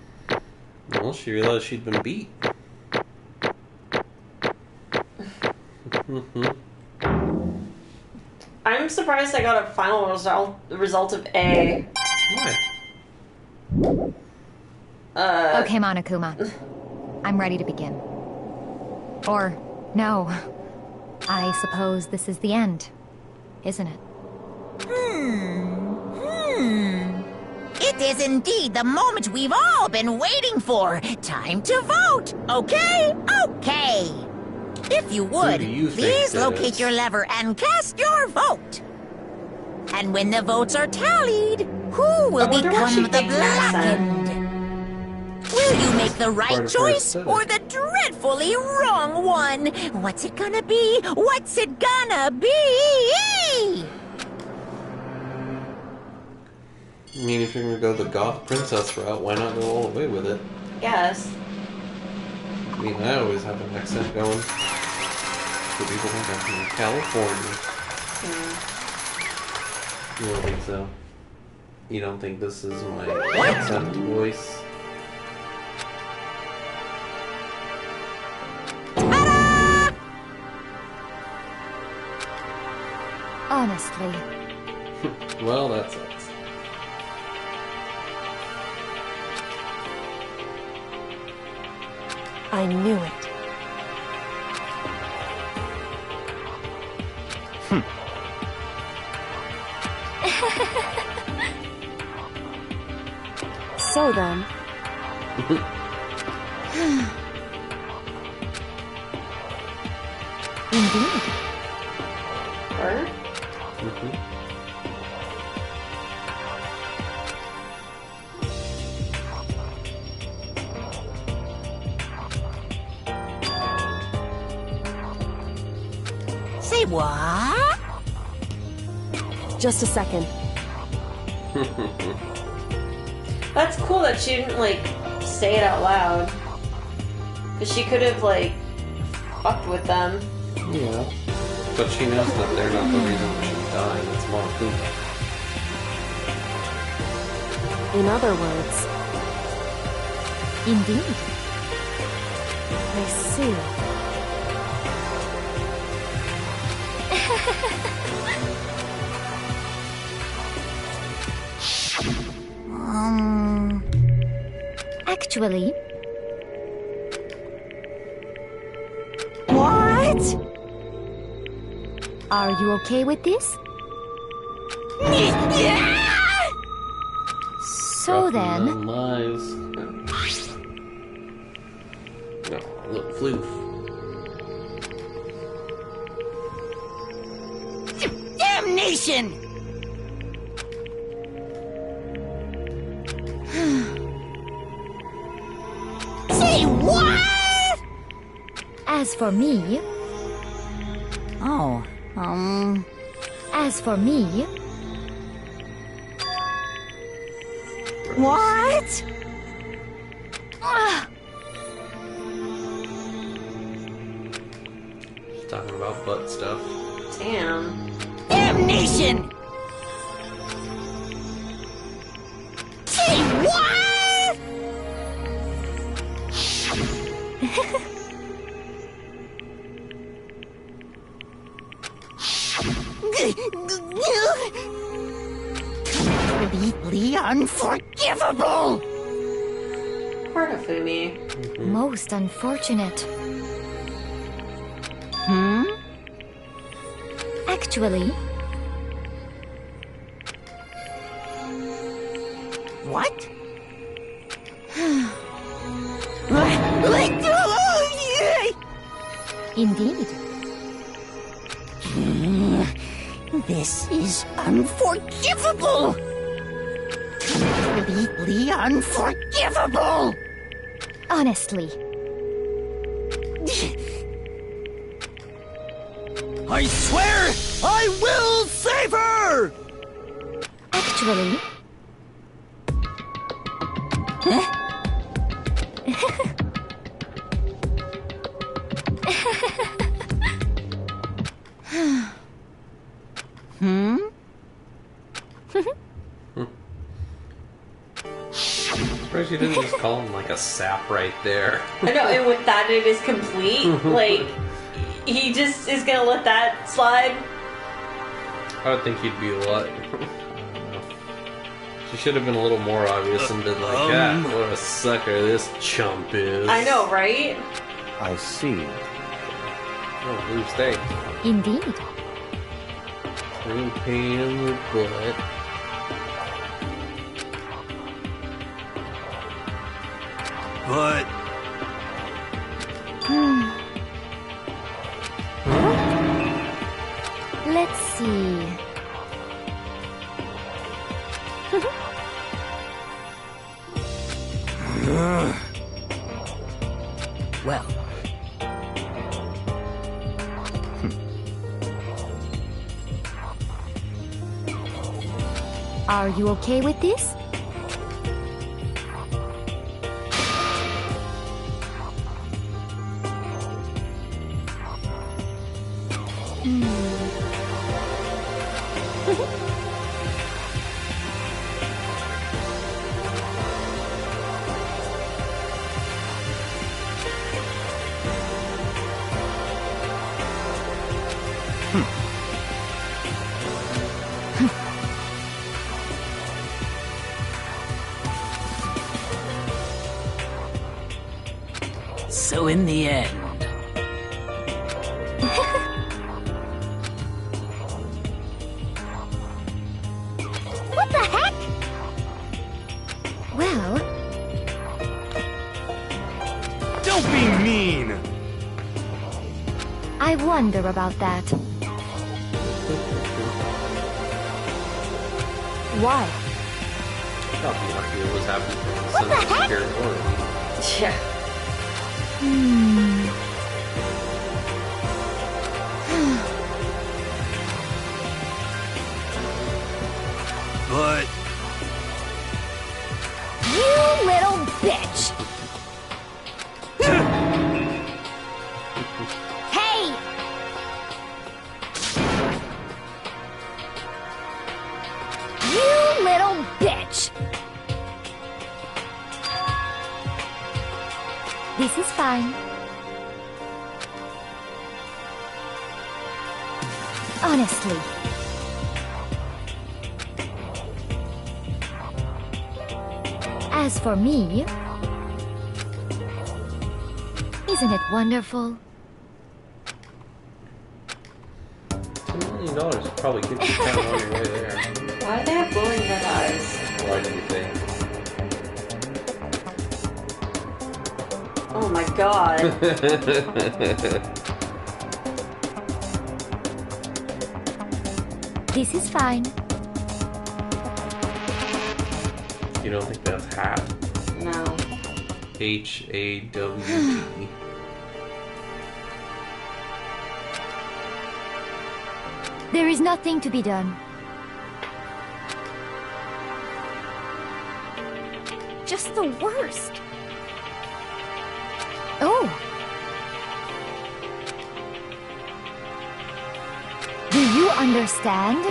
Well, she realized she'd been beat. I'm surprised I got a final result of A. Why? Okay, Monokuma. I'm ready to begin. Or, no. I suppose this is the end, isn't it? It is indeed the moment we've all been waiting for. Time to vote, okay? Okay. If you would, Who do you think please that locate is? your lever and cast your vote. And when the votes are tallied, who will I wonder what she become the thinks that said. Blackened? Will you make the right Part of her choice aesthetic. or the dreadfully wrong one? What's it gonna be? What's it gonna be? I mean, if you're gonna go the goth princess route, why not go all the way with it? Yes. I mean, I always have an accent going. For people think I'm from California. You don't think so? You don't think this is my accent voice? Honestly, Well, that sucks. I knew it. So then, indeed. Her? Say what? just a second. That's cool that she didn't, like, say it out loud. Because she could have, like, fucked with them. Yeah. But she knows that they're not the reason that she's dying. It's Monokuma. In other words, Indeed. I see. Actually, What? are you okay with this? So then, Lies. No, look, floof. Damnation! Say what? as for me, Oh, as for me, what? She's talking about butt stuff. Damn. Damnation! Say what? Completely unforgivable! Poor Hifumi. Most unfortunate. Actually, What? indeed. This is unforgivable! Completely unforgivable! Honestly, I swear I will save her! actually, Surprised you didn't just call him like a sap right there. I know, and with that it is complete. Like, he just is gonna let that slide. I would think he'd be a lot. I don't know. She should have been a little more obvious and been like, "Ah, what a sucker this chump is." I know, right? I see. Oh, blue steak. indeed. Real pain in the butt. But Let's see. Well, Are you okay with this? so in the end, What the heck? Well, don't be mean! I wonder about that. Why? Thought the idea was happening from What the some heck? superiority. Yeah. But You little bitch! Hey! You little bitch! This is fine. Honestly. As for me, isn't it wonderful? $2 million would probably get you kind of on your way there. Why do they have glowing red eyes? Why do you think? Oh my god. This is fine. You don't think that's hat? No. HAWT. There is nothing to be done. Just the worst. Oh. Do you understand?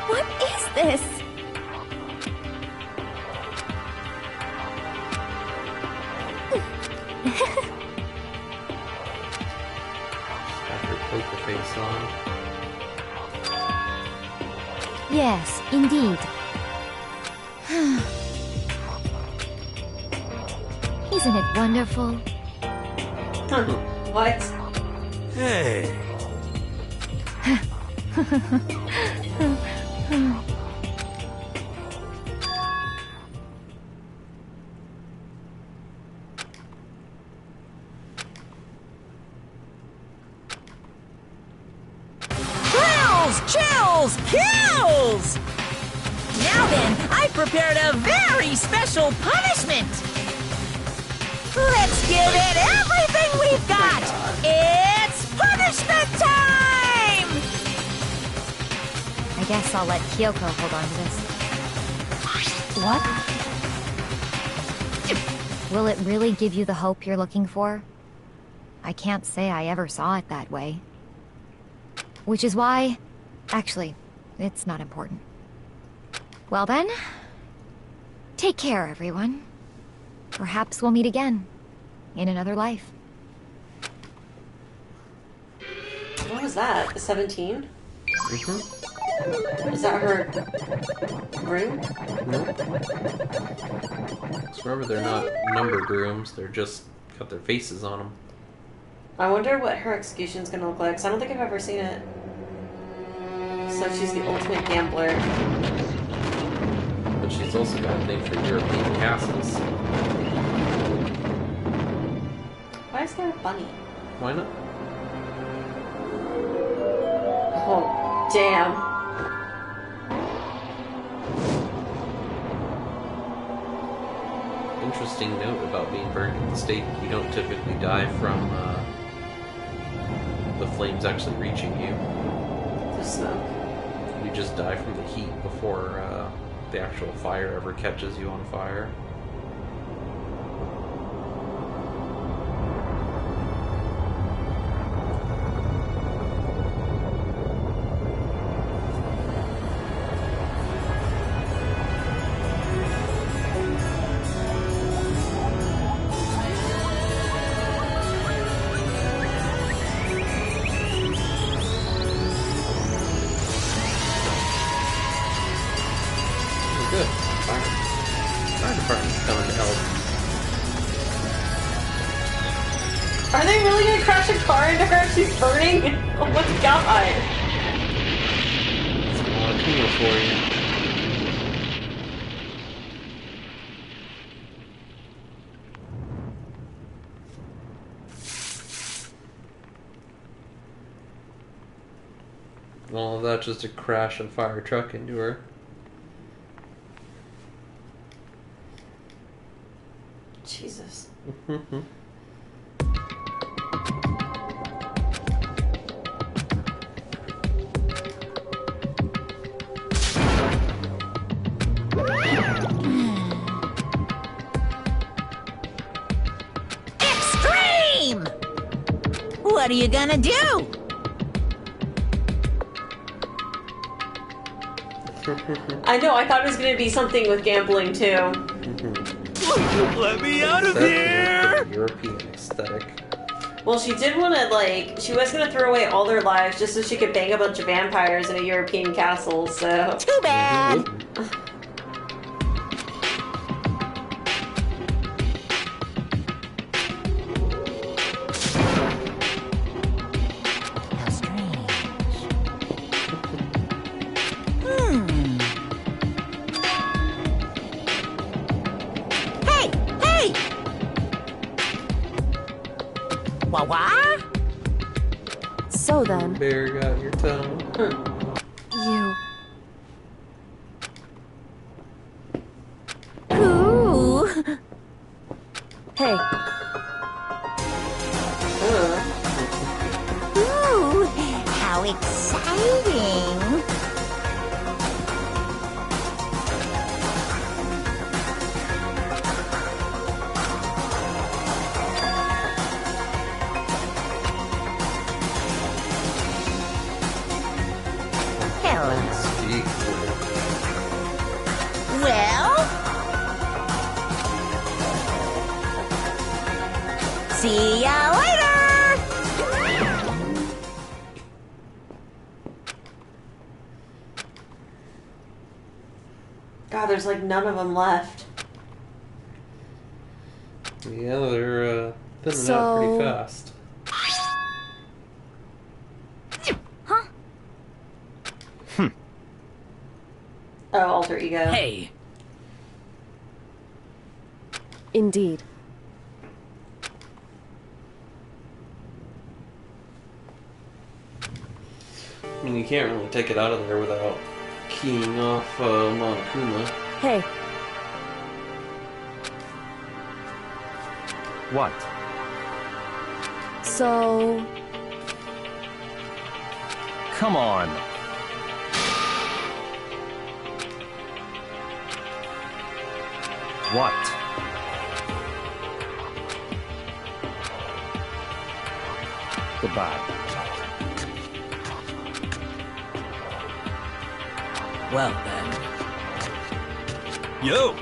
What is this? After Poker face on. Yes, indeed. Isn't it wonderful? What? Hey. Chills! Kills! Now then, I've prepared a very special punishment! Let's give it everything we've got! It's punishment time! I guess I'll let Kyoko hold on to this. What? Will it really give you the hope you're looking for? I can't say I ever saw it that way. Which is why... Actually, it's not important. Well then, take care, everyone. Perhaps we'll meet again, in another life. What was that? A 17? Mm-hmm. Is that her room? Nope. So remember, they're not numbered rooms, they're just got their faces on them. I wonder what her execution's gonna look like, because I don't think I've ever seen it. So she's the ultimate gambler. But she's also got a thing for European castles. Why is there a bunny? Why not? Oh, damn. Interesting note about being burned at the stake. You don't typically die from the flames actually reaching you. The smoke. You just die from the heat before the actual fire ever catches you on fire. Good. Fire department's coming to help. Are they really gonna crash a car into her if she's burning? Oh my god. It's a lot of cool for you. All of that just to crash a fire truck into her. Jesus. Extreme! What are you gonna do? I know, I thought it was gonna be something with gambling too. Let me out of here! European aesthetic. Well, she did want to, like, she was gonna throw away all their lives just so she could bang a bunch of vampires in a European castle, so. Too bad! How strange. Hey! Hey! Wah-wah? So then, Bear got your tongue. you... Ooh! Hey, Ooh! How exciting! Hello. Speak. Well? See ya later! God, there's like none of them left. Yeah, they're thinning So- out pretty fast. Oh, alter ego. Hey, Indeed. I mean, you can't really take it out of there without keying off Monokuma. Hey, What? so... Come on. What? Goodbye. well then. Yo!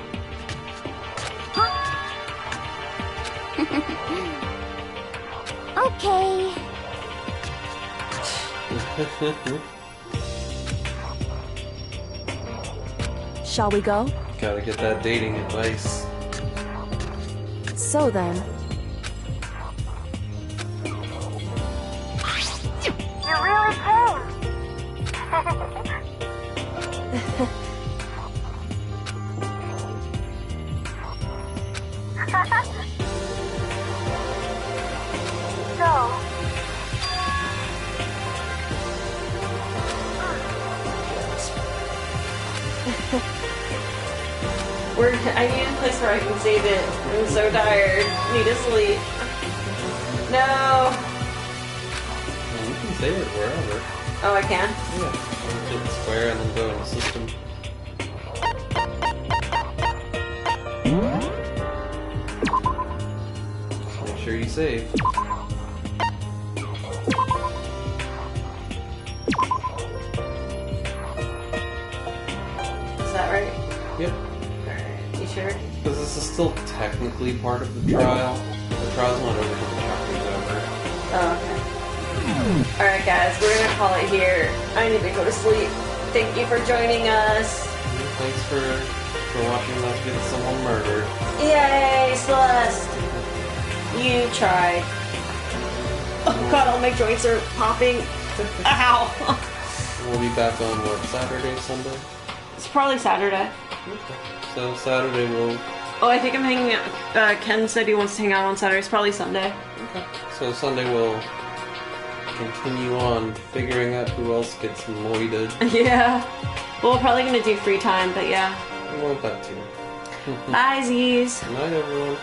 Okay. Shall we go? Gotta get that dating advice. So then... You really came. So, I need a place where I can save it. I'm so tired. Need to sleep. No. Well, you can save it wherever. Oh, I can? Yeah. You hit square and then go in the system. Make sure you save. Is that right? Yep. Alright, you sure? Because this is still technically part of the trial. The trial's not over until the chapter's over. Oh, okay. Alright guys, we're gonna call it here. I need to go to sleep. Thank you for joining us. Thanks for watching us get someone murdered. Yay, Celeste! You tried. Oh god, all my joints are popping. Ow! We'll be back on what, Saturday, Sunday? It's probably Saturday. Okay. So Saturday we'll... Oh, I think I'm hanging out. Ken said he wants to hang out on Saturday. It's probably Sunday. Okay. So Sunday we'll continue on figuring out who else gets moided. Yeah. Well, we're probably gonna do free time, but yeah. We want that too. Bye, Z's. Good night, everyone.